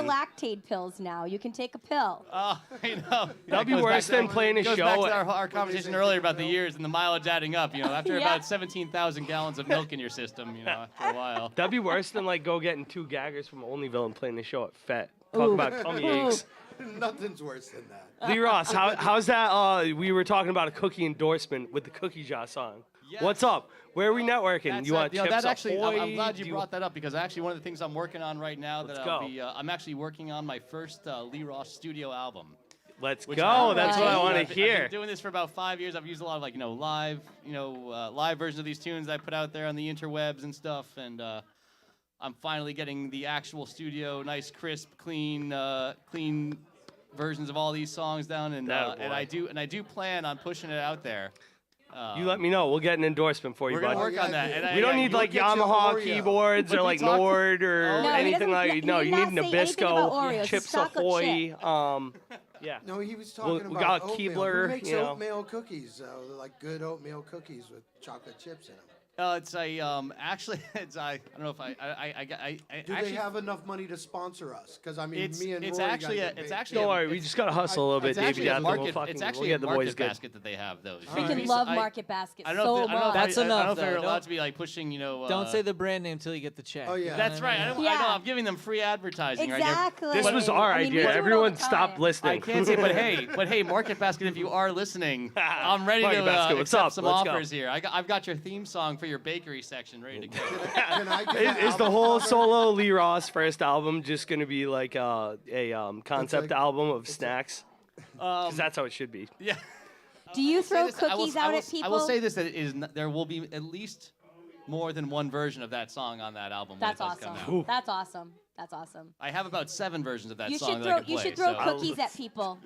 lactate pills now. You can take a pill. Oh, I know. That'd be worse than playing a show. Goes back to our conversation earlier about the years and the mileage adding up. After about 17,000 gallons of milk in your system, after a while. That'd be worse than go getting 2 gaggers from Onlyville and playing the show at FET. Talk about tummy aches. Nothing's worse than that. Lee Ross, how's that? We were talking about a cookie endorsement with the Cookie Jar song. Yes. What's up? Where are we networking? That's You want Chips that actually, Ahoy? I'm glad you brought that up because actually one of the things I'm working on right now Let's that go. I'll be, I'm actually working on my first Lee Ross studio album. Let's which go. That's what I want to I've hear. been doing this for about 5 years. I've used a lot of like live, live versions of these tunes that I put out there on the interwebs and stuff, and I'm finally getting the actual studio, nice, crisp, clean versions of all these songs down, and I do plan on pushing it out there. You let me know. We'll get an endorsement for you, We're bud. gonna work on that. And we don't need like Yamaha keyboards or like Nord or anything like. No, you need Nabisco, Chips Ahoy. Yeah. No, he was talking we about got oatmeal. Keebler, Who makes you know. oatmeal cookies? Like good oatmeal cookies with chocolate chips in them. It's a actually it's I don't know if I Do actually, they have enough money to sponsor us? Because I mean, it's me and it's Rory actually gotta a, get it's paid. actually Don't worry, we just gotta hustle a little bit, it's Davey. actually a We'll market, it's actually we'll a get the boys market good. basket that they have those. Freaking love Market Basket I don't so know if, I don't know much. if That's I don't know enough, if they're though. allowed to be like pushing, Don't say the brand name until you get the check. Oh yeah. That's right. I know. I'm giving them free advertising. Exactly. This was our idea. Everyone stopped listening. I can't say, but hey, Market Basket, if you are listening, I'm ready Market to Basket, what's accept up? some Let's go. offers here. I've got your theme song for your bakery section ready to go. Can I get an Is the album whole cover? solo Lee Ross first album just gonna be like a concept album of snacks? Because that's how it should be. Yeah. Do you throw Say this, cookies out at people? I will say this: that it is there will be at least more than one version of that song on that album. That's when it does come awesome. out. That's awesome. That's awesome. I have about 7 versions of that You song should that I throw can play. you should throw so- cookies at people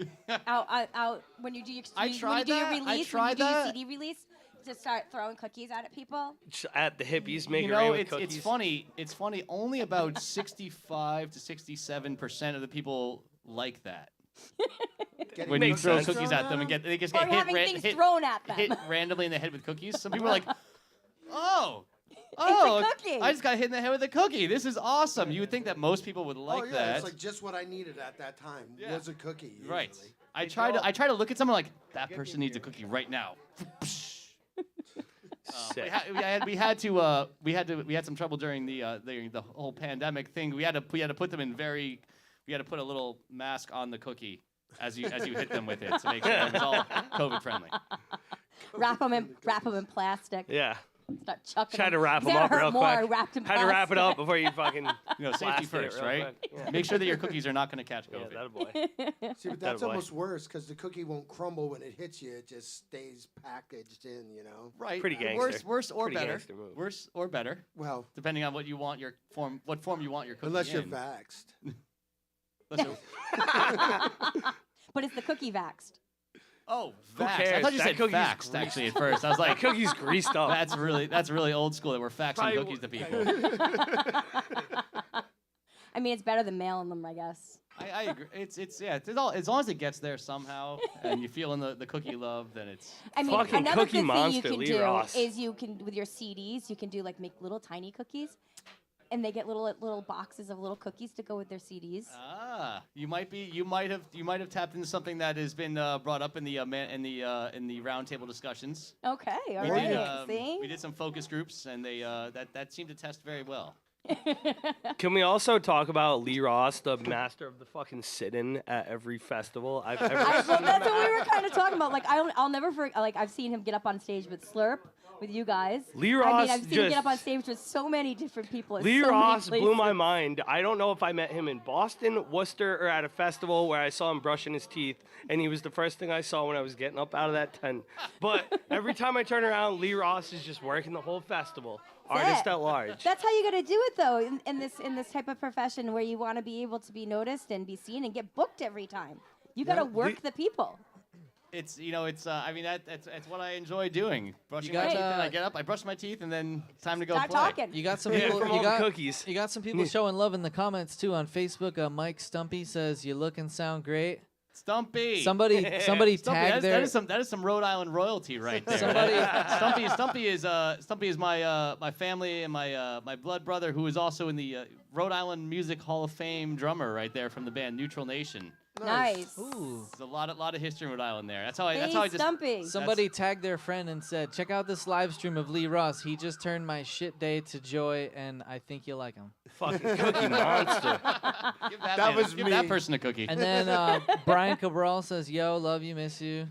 out when you do your I when you tried do your that. I release when you tried do your that. CD release. Just start throwing cookies out at people. At the hippies, make You it rain know, with it's cookies. funny. It's funny. Only about 65 to 67% of the people like that. Getting When you Makes throw sense. cookies at them and they just Or get hit, having ra- things hit, thrown at them. hit randomly in the head with cookies. Some people are like, oh, cookie. I just got hit in the head with a cookie. This is awesome. You would think that most people would like oh yeah, that. it's like just what I needed at that time Yeah. was a cookie. Right. usually. I try to look at someone like that person needs a cookie right now. We had some trouble during the whole pandemic thing. We had to put them in we had to put a little mask on the cookie as you hit them with it to make sure it was all COVID friendly. Wrap them in plastic. Yeah. Start chucking Try to them. wrap It's them gonna up hurt real more quick. wrapped in Had to wrap it plastic. up before you fucking. Safety blasted it first, real right? quick. Yeah. Make sure that your cookies are not going to catch Yeah, COVID. that a boy. See, but that's boy. almost worse because the cookie won't crumble when it hits you. It just stays packaged in, you know. Right. Pretty gangster. Worse or Pretty better. gangster move. Worse or better, Well, depending on what you want what form you want your cookie unless you're in. vaxxed. Unless you're- But it's the cookie vaxxed. Oh, Who vaxxed. I cares? thought you That said cookie's faxed actually at first. I was That like, cookie's greased up. that's really old school that we're faxing Probably cookies to people. I mean, it's better than mailing them, I guess. I agree. It's all as long as it gets there somehow and you're feeling the cookie love, then it's I mean, Fucking another Cookie good thing Monster, you can Lee do Ross. is you can with your CDs, you can do like make little tiny cookies, and they get little boxes of little cookies to go with their CDs. you might have tapped into something that has been brought up in the roundtable discussions. Okay, all We right. did, See, we did some focus groups and they that seemed to test very well. Can we also talk about Lee Ross, the master of the fucking sit-in at every festival I've ever well, seen? that's what we were kind of talking about. Like I'll never forget. Like I've seen him get up on stage with Slurp with you guys. Lee I Ross mean, I've seen him get up on just- stage with so many different people. at Lee so many Ross blew my places. mind. I don't know if I met him in Boston, Worcester, or at a festival where I saw him brushing his teeth, and he was the first thing I saw when I was getting up out of that tent. But every time I turn around, Lee Ross is just working the whole festival. Artist it. at large. That's how you got to do it, though, in this type of profession where you want to be able to be noticed and be seen and get booked every time. You got to work the people. It's I mean that's what I enjoy doing. Brushing got, my teeth, and I get up, I brush my teeth, and then it's time to go Start play. talking. You got some Yeah, people. from all You the got cookies. You got some people showing love in the comments too on Facebook. Mike Stumpy says you look and sound great. Stumpy. Somebody Stumpy, tagged their. that is some Rhode Island royalty right there. Somebody- Stumpy is my family and my blood brother who is also in the Rhode Island Music Hall of Fame drummer right there from the band Neutral Nation. Nice. Ooh. There's a lot of history in Rhode Island there. That's how I just Stumpy. Somebody tagged their friend and said, "Check out this live stream of Lee Ross. He just turned my shit day to joy, and I think you'll like him." Fucking cookie monster. give that person a cookie. And then Brian Cabral says, "Yo, love you, miss you."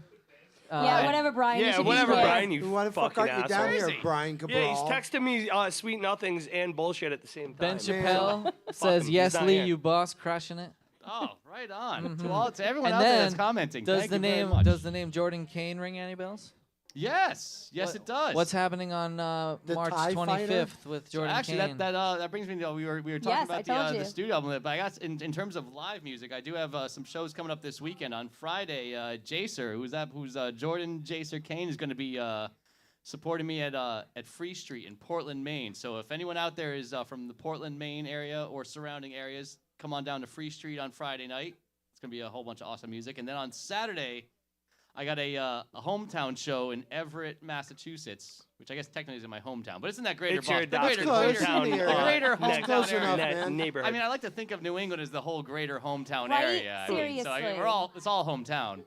Yeah, whatever, Brian. You should be whatever, here. Brian. You Why the fuck fucking aren't you asshole. down here, Brian Cabral? Yeah, he's texting me sweet nothings and bullshit at the same time. Ben Chappelle Fuck says, him. "Yes, He's not Lee, here. you boss, crushing it." Oh, right on. Mhm. To everyone And out there then, that's commenting. Does thank the you very name much. does the name Jordan Kane ring any bells? Yes, it does. What's happening on March Thai 25th with Jordan Actually, Kane? that brings me to we were talking Yes, I about told the you. studio album, but I got in terms of live music, I do have some shows coming up this weekend. On Friday, Jaser, who's Jordan Jaser Kane, is going to be supporting me at Free Street in Portland, Maine. So if anyone out there is from the Portland, Maine area or surrounding areas, come on down to Free Street on Friday night. It's going to be a whole bunch of awesome music. And then on Saturday, I got a hometown show in Everett, Massachusetts, which I guess technically is in my hometown, but it's in that greater It's your Boston, the greater hometown neighborhood. I mean, I like to think of New England as the whole greater hometown Right? area. I mean, so Seriously. it's all hometown.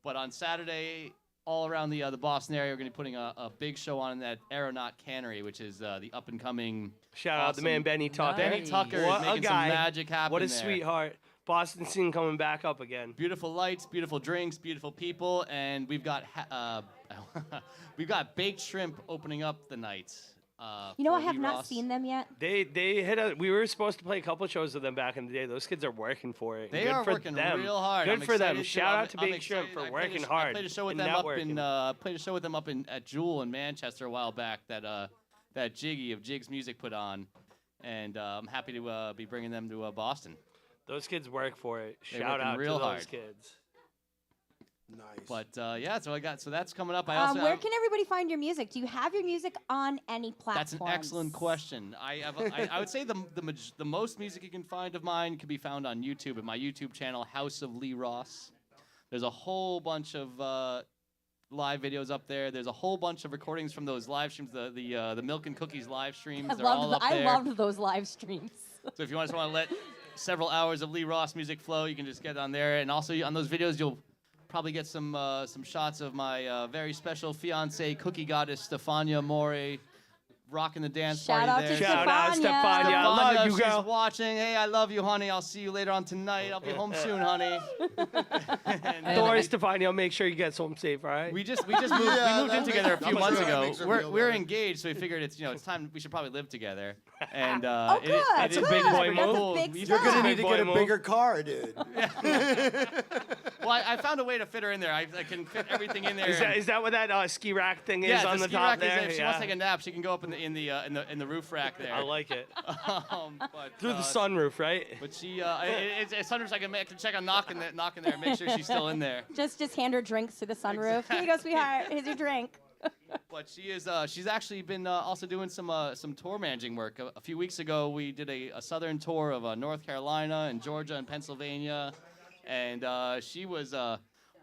But on Saturday, all around the Boston area, we're going to be putting a big show on in that Aeronaut Cannery, which is the up and coming. Shout out the man Benny Tucker. Benny Tucker What is a making guy. some magic happen What a there. sweetheart. Boston scene coming back up again. Beautiful lights, beautiful drinks, beautiful people, and we've got we've got baked shrimp opening up the night. You know, for I have Lee not Ross. seen them yet. They hit a. We were supposed to play a couple shows with them back in the day. Those kids are working for it. They Good are for working them. real hard. Good I'm for them. excited Shout out to I'm Big Shrimp excited. for I played working I hard. played a show with and them networking. played a show with them up in at Jewel in Manchester a while back that Jiggy of Jigs Music put on, and I'm happy to be bringing them to Boston. Those kids work for it. They're Shout working out real to hard. those kids. Nice. But yeah, so that's coming up. I also Where can everybody find your music? Do you have your music on any platform? That's an excellent question. I would say the most music you can find of mine can be found on YouTube at my YouTube channel, House of Lee Ross. There's a whole bunch of live videos up there. There's a whole bunch of recordings from those live streams, the Milk and Cookies live streams. They're all up there. I loved those live streams. So if you just want to let several hours of Lee Ross music flow, you can just get on there. And also on those videos, you'll probably get some shots of my very special fiance, cookie goddess Stefania More, rocking the dance Shout party out there. to Shout out, Stefania. Stefania. I love you, she's girl. watching. Hey, I love you, honey. I'll see you later on tonight. I'll be home soon, honey. Don't worry, Stefania. Make sure you get home safe, all right? We just moved in together a few months ago. We're engaged, so we figured it's time we should probably live together. And Oh, good. That's a big boy move. cool. Big We- step. You're gonna need to Big get a boy bigger car, dude. Well, I found a way to fit her in there. I can fit everything in there. Is that what that ski rack thing yeah, is on the ski top rack there? Is if she wants to take a nap, she can go up in the roof rack there. I like it. But, Through the sunroof, right? But she, it's sometimes I can check on knocking there, make sure she's still in there. Just hand her drinks through the sunroof. Here you go, sweetheart. Here's your drink. But she's actually been also doing some tour managing work. A few weeks ago, we did a southern tour of North Carolina and Georgia and Pennsylvania, and she was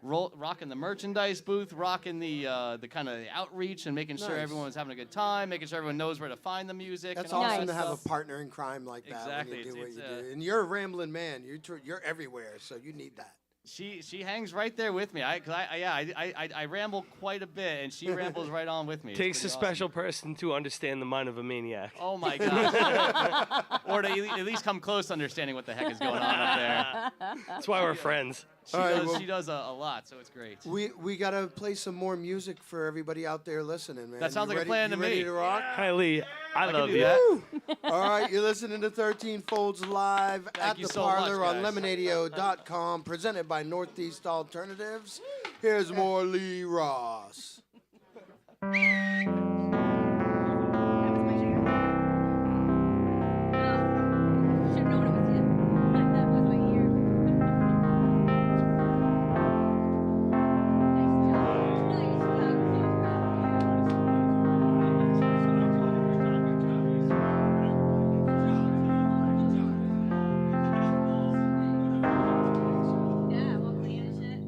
rocking the merchandise booth, rocking the kind of outreach, and making sure Nice. everyone was having a good time, making sure everyone knows where to find the music. That's and all awesome that to have a stuff. partner in crime like that Exactly. when you do what It's- you it's, do. And you're a rambling man. You're everywhere, so you need that. She hangs right there with me. I ramble quite a bit, and she rambles right on with me. It's Takes a pretty special person to understand the mind of a maniac. awesome. Oh my god! Or to at least come close to understanding what the heck is going on up there. That's why we're friends. She does a lot, so it's great. We gotta play some more music for everybody out there listening, man. That sounds You like a ready- plan you to ready me. to rock? Hi, Lee. I can love do you. that. All right, you're listening to 13 Folds live at you the so much, Parlour on guys. Lemonadio.com, presented by Northeast Alternatives. Here's more Lee Ross. Yeah, well, clean and shit.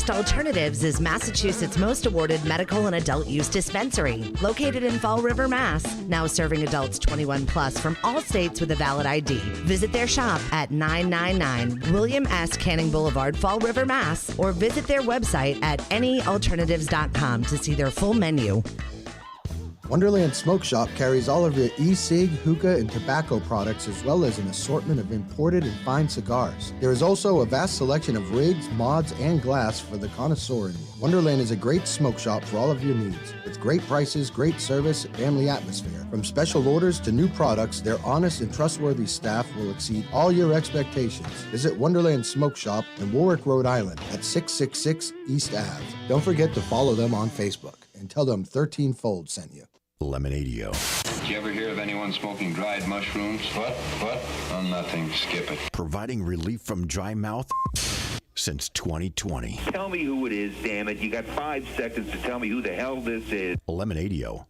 Northeast Alternatives is Massachusetts' most awarded medical and adult use dispensary, located in Fall River, Mass. Now serving adults 21 plus from all states with a valid ID. Visit their shop at 999 William S. Canning Boulevard, Fall River, Mass. Or visit their website at anyalternatives.com to see their full menu. Wonderland Smoke Shop carries all of your e-cig, hookah, and tobacco products, as well as an assortment of imported and fine cigars. There is also a vast selection of rigs, mods, and glass for the connoisseur in you. Wonderland is a great smoke shop for all of your needs. With great prices, great service, and family atmosphere. From special orders to new products, their honest and trustworthy staff will exceed all your expectations. Visit Wonderland Smoke Shop in Warwick, Rhode Island at 666 East Ave. Don't forget to follow them on Facebook and tell them 13 Fold sent you. Lemonadio. Did you ever hear of anyone smoking dried mushrooms? What? Oh, nothing. Skip it. Providing relief from dry mouth since 2020. Tell me who it is, damn it. You got 5 seconds to tell me who the hell this is. Lemonadio.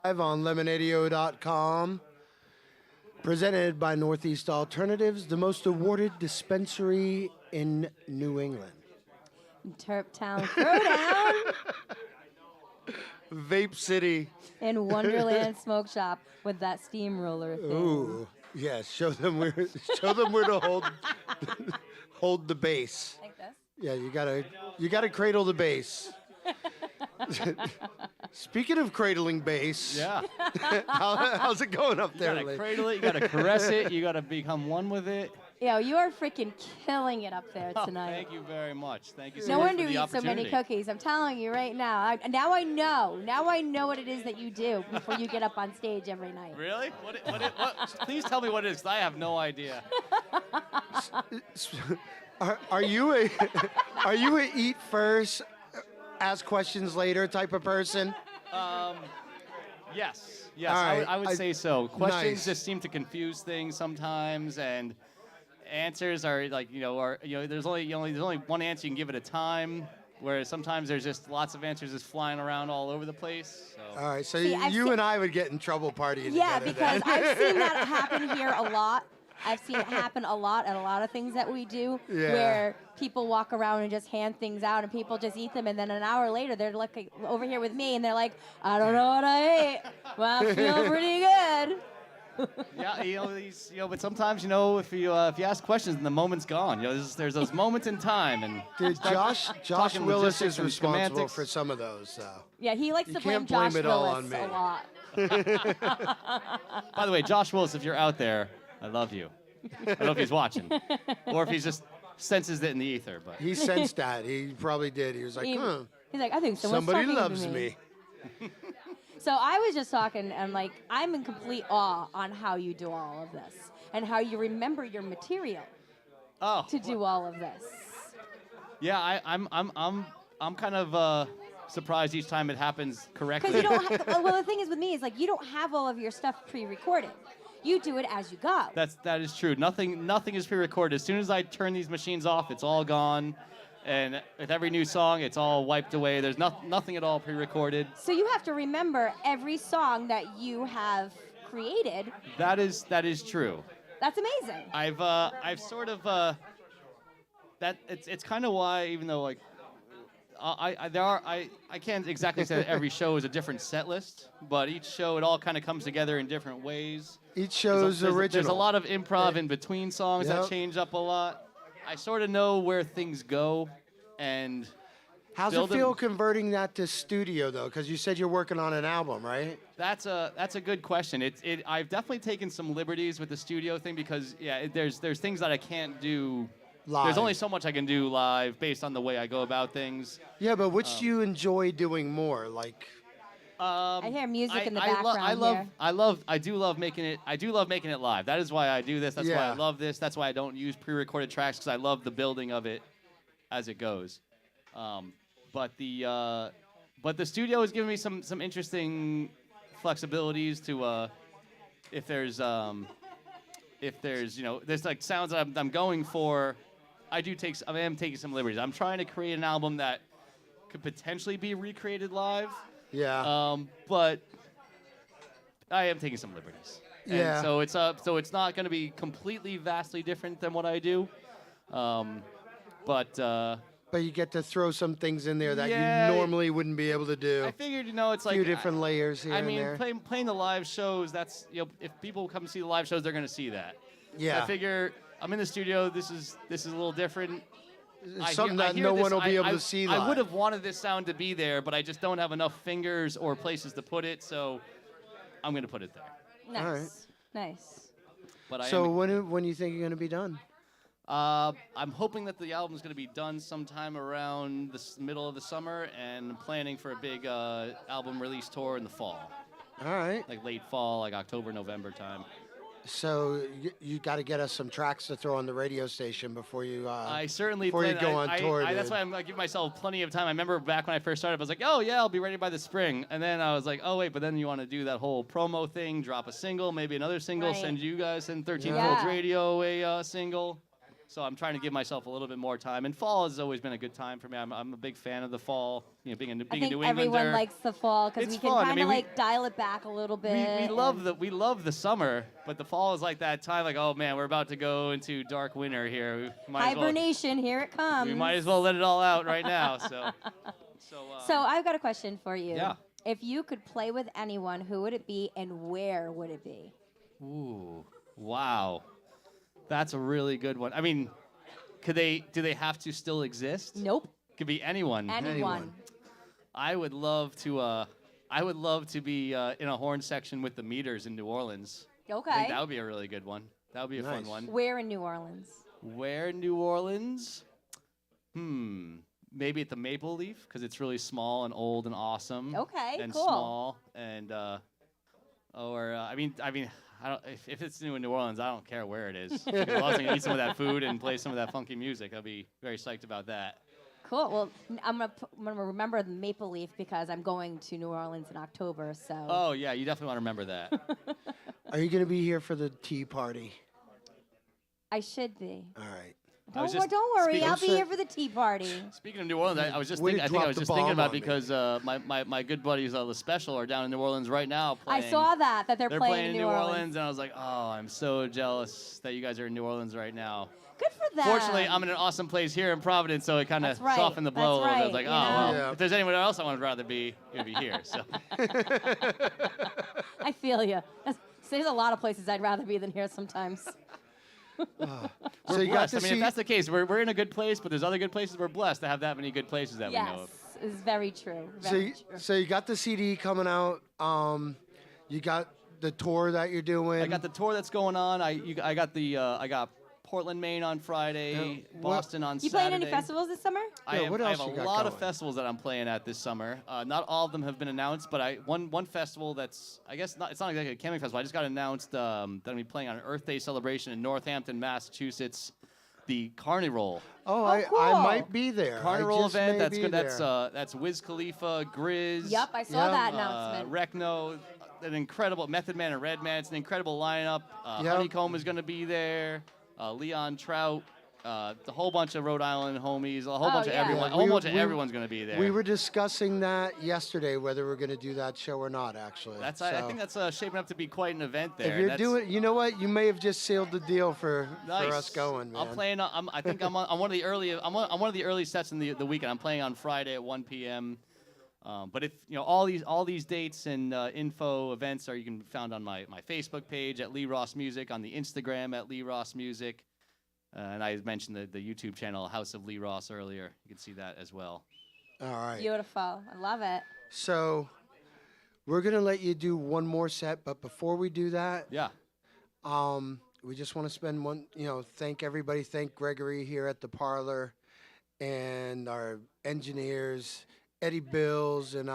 Live on Lemonadio.com. Presented by Northeast Alternatives, the most awarded dispensary in New England. Turptown Throwdown Vape City. and Wonderland Smoke Shop with that steamroller thing. Ooh, yeah. Show them where to hold the base. Like this? Yeah, you gotta cradle the base. Speaking of cradling bass, Yeah. how's it going up You there? gotta Lee? cradle it, you gotta caress it, you gotta become one with it. Yo, you are freaking killing it up there Oh, tonight. thank you very much. Thank you so No much wonder for you the eat so many opportunity. cookies. I'm telling you right now. Now I know. Now I know what it is that you do before you get up on stage every night. Really? What? Please tell me what it is, 'cause I have no idea. Are you a eat first, ask questions later type of person? Yes. All I right, would say so. Questions nice. just seem to confuse things sometimes, and answers are there's only one answer you can give at a time. Whereas sometimes there's just lots of answers just flying around all over the place. So. All right, so See, I've you seen- and I would get in trouble partying Yeah, together. because then. I've seen that happen here a lot. I've seen it happen a lot at a lot of things that we do, Yeah. where people walk around and just hand things out, and people just eat them, and then an hour later they're like over here with me, and they're like, "I don't know what I ate. Well, I feel pretty good." Yeah, but sometimes, if you ask questions and the moment's gone, there's those moments in time, and Dude, Josh talking Willis logistics is and responsible semantics. for some of those. So. Yeah, he likes You to blame can't blame Josh it all Willis on me. a lot. By the way, Josh Willis, if you're out there, I love you. I don't know if he's watching, or if he just senses it in the ether. But He sensed that. He probably did. He was like, He's like, I think someone's somebody talking to loves me. So I was just talking, and like, I'm in complete awe on how you do all of this and how you remember your material to do all of this. Yeah, I'm kind of surprised each time it happens correctly. Because you don't have, well, the thing is with me is like, you don't have all of your stuff pre-recorded. You do it as you go. That is true. Nothing is pre-recorded. As soon as I turn these machines off, it's all gone. And with every new song, it's all wiped away. There's nothing at all pre-recorded. So you have to remember every song that you have created. That is true. That's amazing. I've sort of that it's kind of why, even though like I can't exactly say that every show is a different set list, but each show it all kind of comes together in different ways. Each show's original. There's a lot of improv in between songs Yep. that change up a lot. I sort of know where things go, and How's it feel converting that to studio though? Because you said you're working on an album, right? That's a good question. I've definitely taken some liberties with the studio thing because there's things that I can't do Live. There's only so much I can do live based on the way I go about things. Yeah, but which do you enjoy doing more? Like, I hear music in the background here. I do love making it live. That is why I do this. That's why I love this. That's why I don't use pre-recorded tracks because I love the building of it as it goes. But the studio has given me some interesting flexibilities to if there's there's like sounds that I'm going for. I am taking some liberties. I'm trying to create an album that could potentially be recreated live. Yeah. But I am taking some liberties. Yeah. And so it's not going to be completely vastly different than what I do. But you get to throw some things in there that Yeah, you normally wouldn't be able to do. I figured, it's a like few different layers here I and mean, there. playing the live shows. That's if people come see the live shows, they're gonna see that. Yeah. I figure I'm in the studio. This is a little different. Something that no one will be able to see live. I would have wanted this sound to be there, but I just don't have enough fingers or places to put it, so I'm gonna put it there. Nice. All right. Nice. But So when do you think you're going to be done? I'm hoping that the album's going to be done sometime around the middle of the summer, and planning for a big album release tour in the fall. All right. Like late fall, like October, November time. So you got to get us some tracks to throw on the radio station before you. I certainly before you plan- go on tour. That's dude. why I'm giving myself plenty of time. I remember back when I first started, I was like, oh yeah, I'll be ready by the spring. And then I was like, oh wait, but then you want to do that whole promo thing, drop a single, maybe another single, Right. send you guys, send 13 Yeah. Folds Radio a single. So I'm trying to give myself a little bit more time. And fall has always been a good time for me. I'm a big fan of the fall. Being a New I think Englander. everyone likes the fall because It's we can fun. I kind mean, of we- like dial it back a little bit. we love the summer, but the fall is like that time. Like, oh man, we're about to go into dark winter here. We might as well- Hibernation, here it comes. We might as well let it all out right now. So I've got a question for you. Yeah. If you could play with anyone, who would it be and where would it be? Ooh, wow, that's a really good one. I mean, do they have to still exist? Nope. Could be anyone. Anyone. I would love to be in a horn section with the Meters in New Orleans. I Okay. think that would be a really good one. That would be a fun one. Where in New Orleans? Where in New Orleans? Maybe at the Maple Leaf, because it's really small and old and awesome. Okay, and cool. small and I mean, I don't. If it's new in New Orleans, I don't care where it is. As long as I can eat some of that food and play some of that funky music, I'll be very psyched about that. Cool. Well, I'm gonna remember the Maple Leaf because I'm going to New Orleans in October. So. Oh yeah, you definitely want to remember that. Are you going to be here for the tea party? I should be. All right. Don't worry. speaking- I'll be here for the tea party. Speaking of New Orleans, I was just Way to thinking. I think I drop was the just thinking bomb about on me. because my good buddies The Special are down in New Orleans right now playing. I saw that they're playing in New Orleans. and I was like, oh, I'm so jealous that you guys are in New Orleans right now. Good for them. Fortunately, I'm in an awesome place here in Providence, so it kind of That's right. softened the blow. That's I was right, like, you oh, well, know? if there's anyone else I would rather be, it would be here. So I feel you. There's a lot of places I'd rather be than here sometimes. So we're you got blessed. to I mean, see. if that's the case, we're in a good place, but there's other good places. We're blessed to have that many good places that we know Yes, of. is very true. So Very you, true. so you got the CD coming out. You got the tour that you're doing. I got the tour that's going on. I got Portland, Maine on Friday, Boston on You Saturday. playing any festivals this summer? Yeah, what I else have you a got lot of going? festivals that I'm playing at this summer. Not all of them have been announced, but one festival that's, I guess, it's not exactly a camping festival. I just got announced that I'm going to be playing on an Earth Day celebration in Northampton, Massachusetts, the Carnival. Oh, cool. I might be there. Carnival I just event. may That's be good. there. That's Wiz Khalifa, Grizz. Yep, I saw Yep. that announcement. Recno, an incredible Method Man and Redman. It's an incredible lineup. Yep. Honeycomb is going to be there. Leon Trout. The whole bunch of Rhode Island homies. A whole bunch of yeah. everyone. Yeah, A whole we- bunch of we- everyone's going to be there. We were discussing that yesterday, whether we're going to do that show or not. Actually, I think that's shaping up to be quite an event there. If you're That's doing, you know what? You may have just sealed the deal for nice. us going, man. I'm playing. I think I'm on one of the early. I'm one of the early sets in the weekend. I'm playing on Friday at 1 p.m. But if all these dates and info events you can be found on my Facebook page at Lee Ross Music, on the Instagram at Lee Ross Music, and I mentioned the YouTube channel House of Lee Ross earlier. You can see that as well. All right. Beautiful. I love it. So we're gonna let you do one more set, but before we do that, Yeah. we just want to spend one. Thank everybody. Thank Gregory here at the Parlor, and our engineers, Eddie Bills and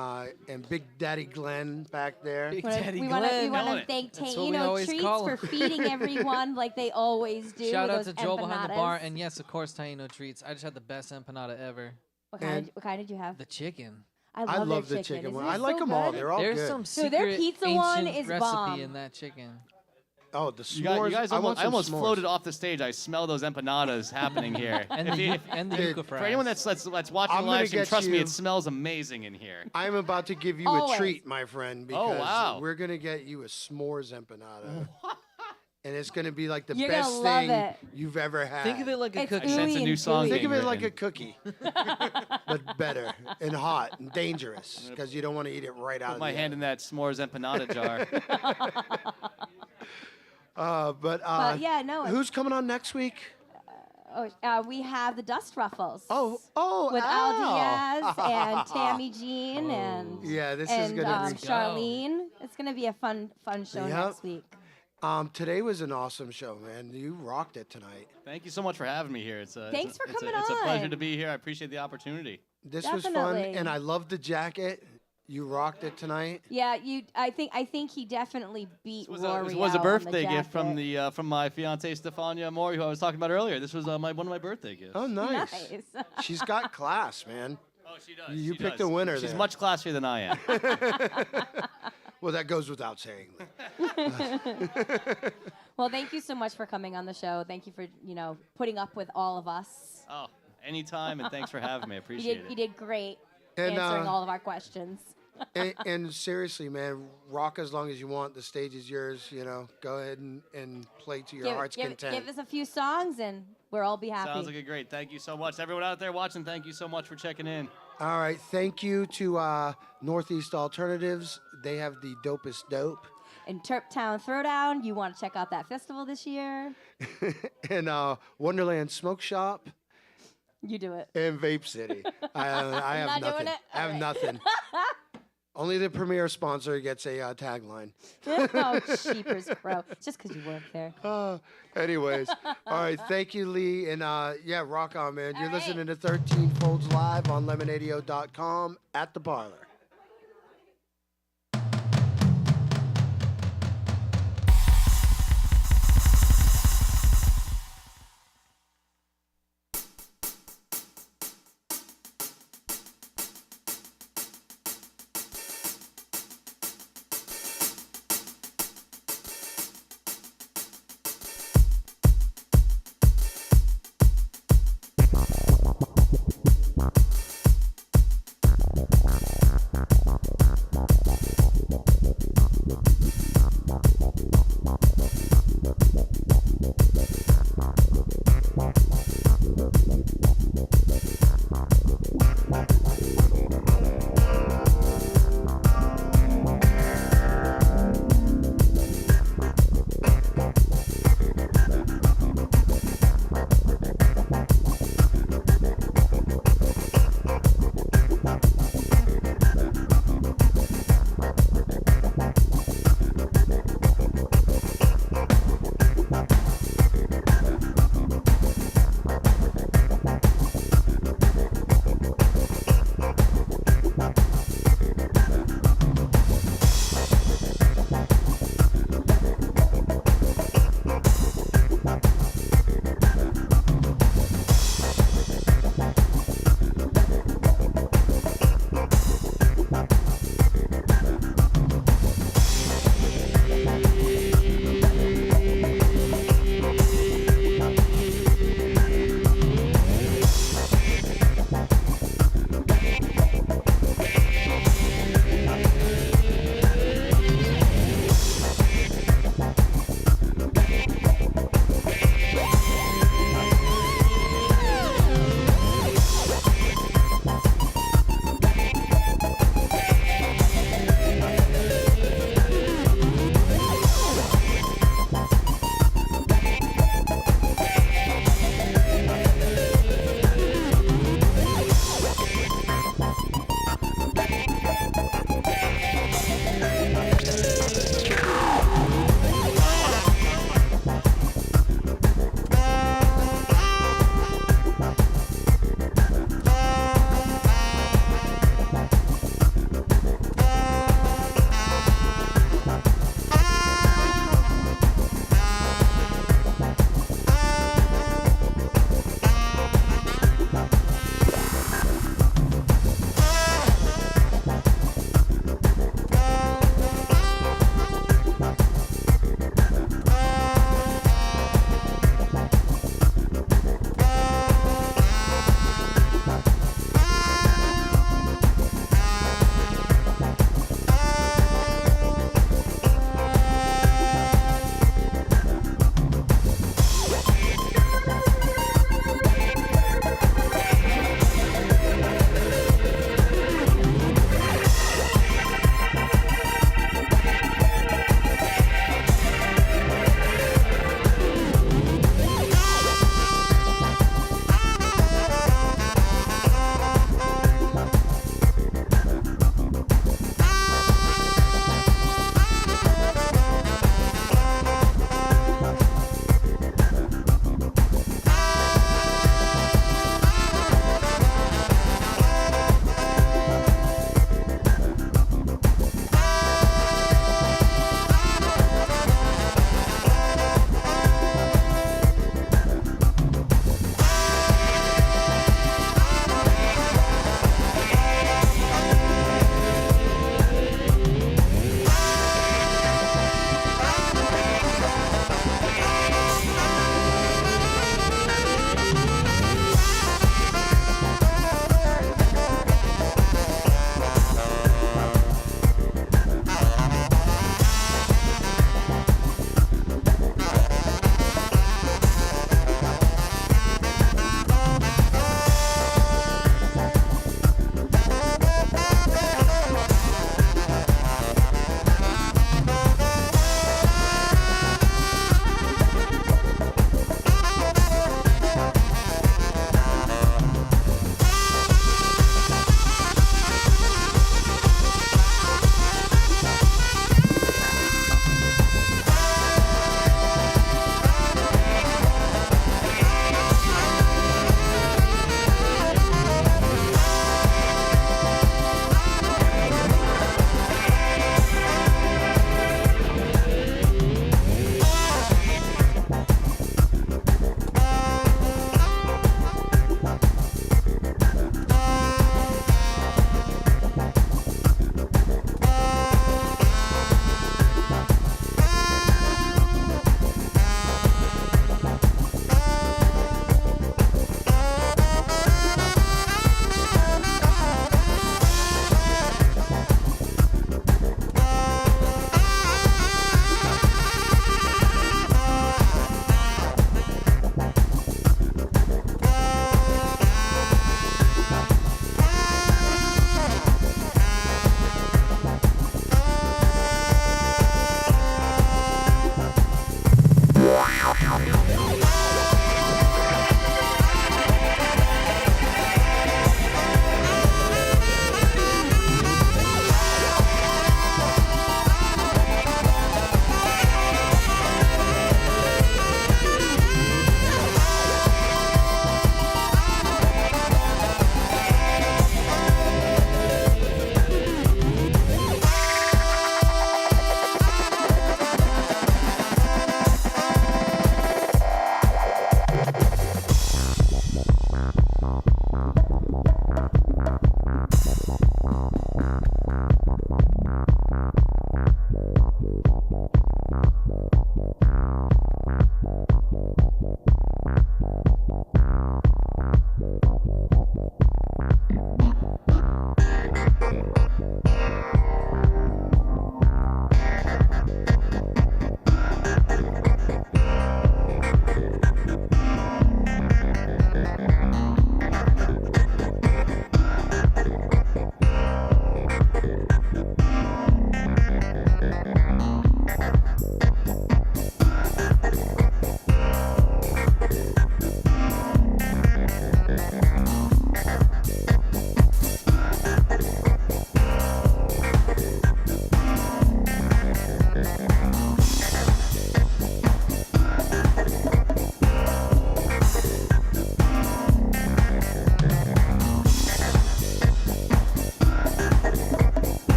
Big Daddy Glenn back there. Big Wanna- Daddy we want to Glenn. Killing it. thank That's what we always Treats call for 'em. feeding everyone like they always do. Shout with out to those Joel behind the bar, empanadas. and yes, of course, Taino Treats. I just had the best empanada ever. What kind, and- what kind did you have? The chicken. I love their the chicken Isn't one. it I like so them all. good? They're all There's good. some Dude, secret their pizza one ancient is recipe bomb. in that chicken. Oh, the You s'mores. guys I want almost some s'mores. floated off the stage. I smell those empanadas happening here. And If the, you- yu- and the Dude, yuca fries. For anyone that's watching I'm the gonna live stream, get trust me, you- it smells amazing in here. I'm about to give you Always. a treat, my friend, because wow. we're gonna get you a s'mores empanada. and it's gonna be like the You're best gonna love thing it. you've ever had. Think of it like a It's cookie. ooey Sense a and new song gooey. Think of being it like a written. cookie, but better and hot and dangerous because you don't want to eat it right out Put of my the hand in that s'mores empanada jar. But yeah, no. who's coming on next week? We have the Dust Ruffles. Oh, with Al Al. Diaz and Tammy Jean and Yeah, this is gonna be Charlene. It's gonna be a fun show Yep. next week. Today was an awesome show, man. You rocked it tonight. Thank you so much for having me here. Thanks for coming It's a pleasure on. to be here. I appreciate the opportunity. This was fun, Definitely. and I love the jacket. You rocked it tonight. Yeah, I think he definitely beat This Rory was a out birthday on the gift from jacket. from my fiancee Stefania Mori, who I was talking about earlier. This was one of my birthday gifts. Oh, nice. Nice. She's got class, man. Oh, she does. You she picked does. a winner She's there. much classier than I am. Well, that goes without saying. Well, thank you so much for coming on the show. Thank you for putting up with all of us. Oh, anytime, and thanks for having me. I You appreciate did it. you did great And, answering all of our questions. and seriously, man, rock as long as you want. The stage is yours. Go ahead and play to your heart's content. Give us a few songs and we'll all be happy. Sounds like a great. Thank you so much. Everyone out there watching, thank you so much for checking in. All right, thank you to Northeast Alternatives. They have the dopest dope. In Turptown Throwdown, you want to check out that festival this year? And Wonderland Smoke Shop. You do it. And Vape City. I have Not doing nothing. it? I have All right. nothing. Only the premier sponsor gets a tagline. Oh, cheapers, crow. Just because you work there. Anyways, all right. Thank you, Lee. And yeah, rock on, man. You're right. listening to 13 Folds Live on Lemonadio.com at the Parlour.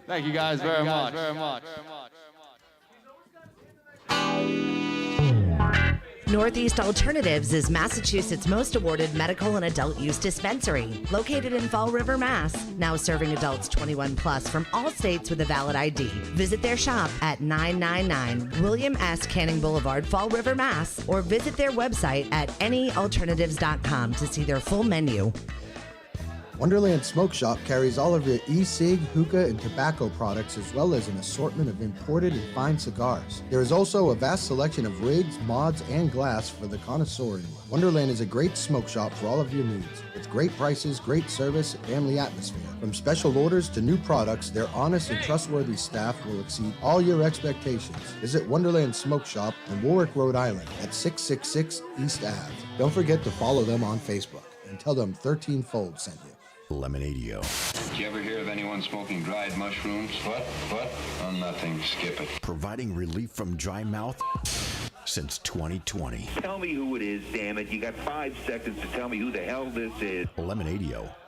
Thank you guys very much. Northeast Alternatives is Massachusetts' most awarded medical and adult use dispensary, located in Fall River, Mass. Now serving adults 21 plus from all states with a valid ID. Visit their shop at 999 William S. Canning Boulevard, Fall River, Mass. Or visit their website at anyalternatives.com to see their full menu. Wonderland Smoke Shop carries all of your e-cig, hookah, and tobacco products, as well as an assortment of imported and fine cigars. There is also a vast selection of rigs, mods, and glass for the connoisseur. Wonderland is a great smoke shop for all of your needs. With great prices, great service, and family atmosphere. From special orders to new products, their honest and trustworthy staff will exceed all your expectations. Visit Wonderland Smoke Shop in Warwick, Rhode Island at 666 East Ave. Don't forget to follow them on Facebook and tell them 13 Fold sent you. Lemonadio. Did you ever hear of anyone smoking dried mushrooms? What? Oh, nothing. Skip it. Providing relief from dry mouth since 2020. Tell me who it is, damn it. You got 5 seconds to tell me who the hell this is. Lemonadio.com.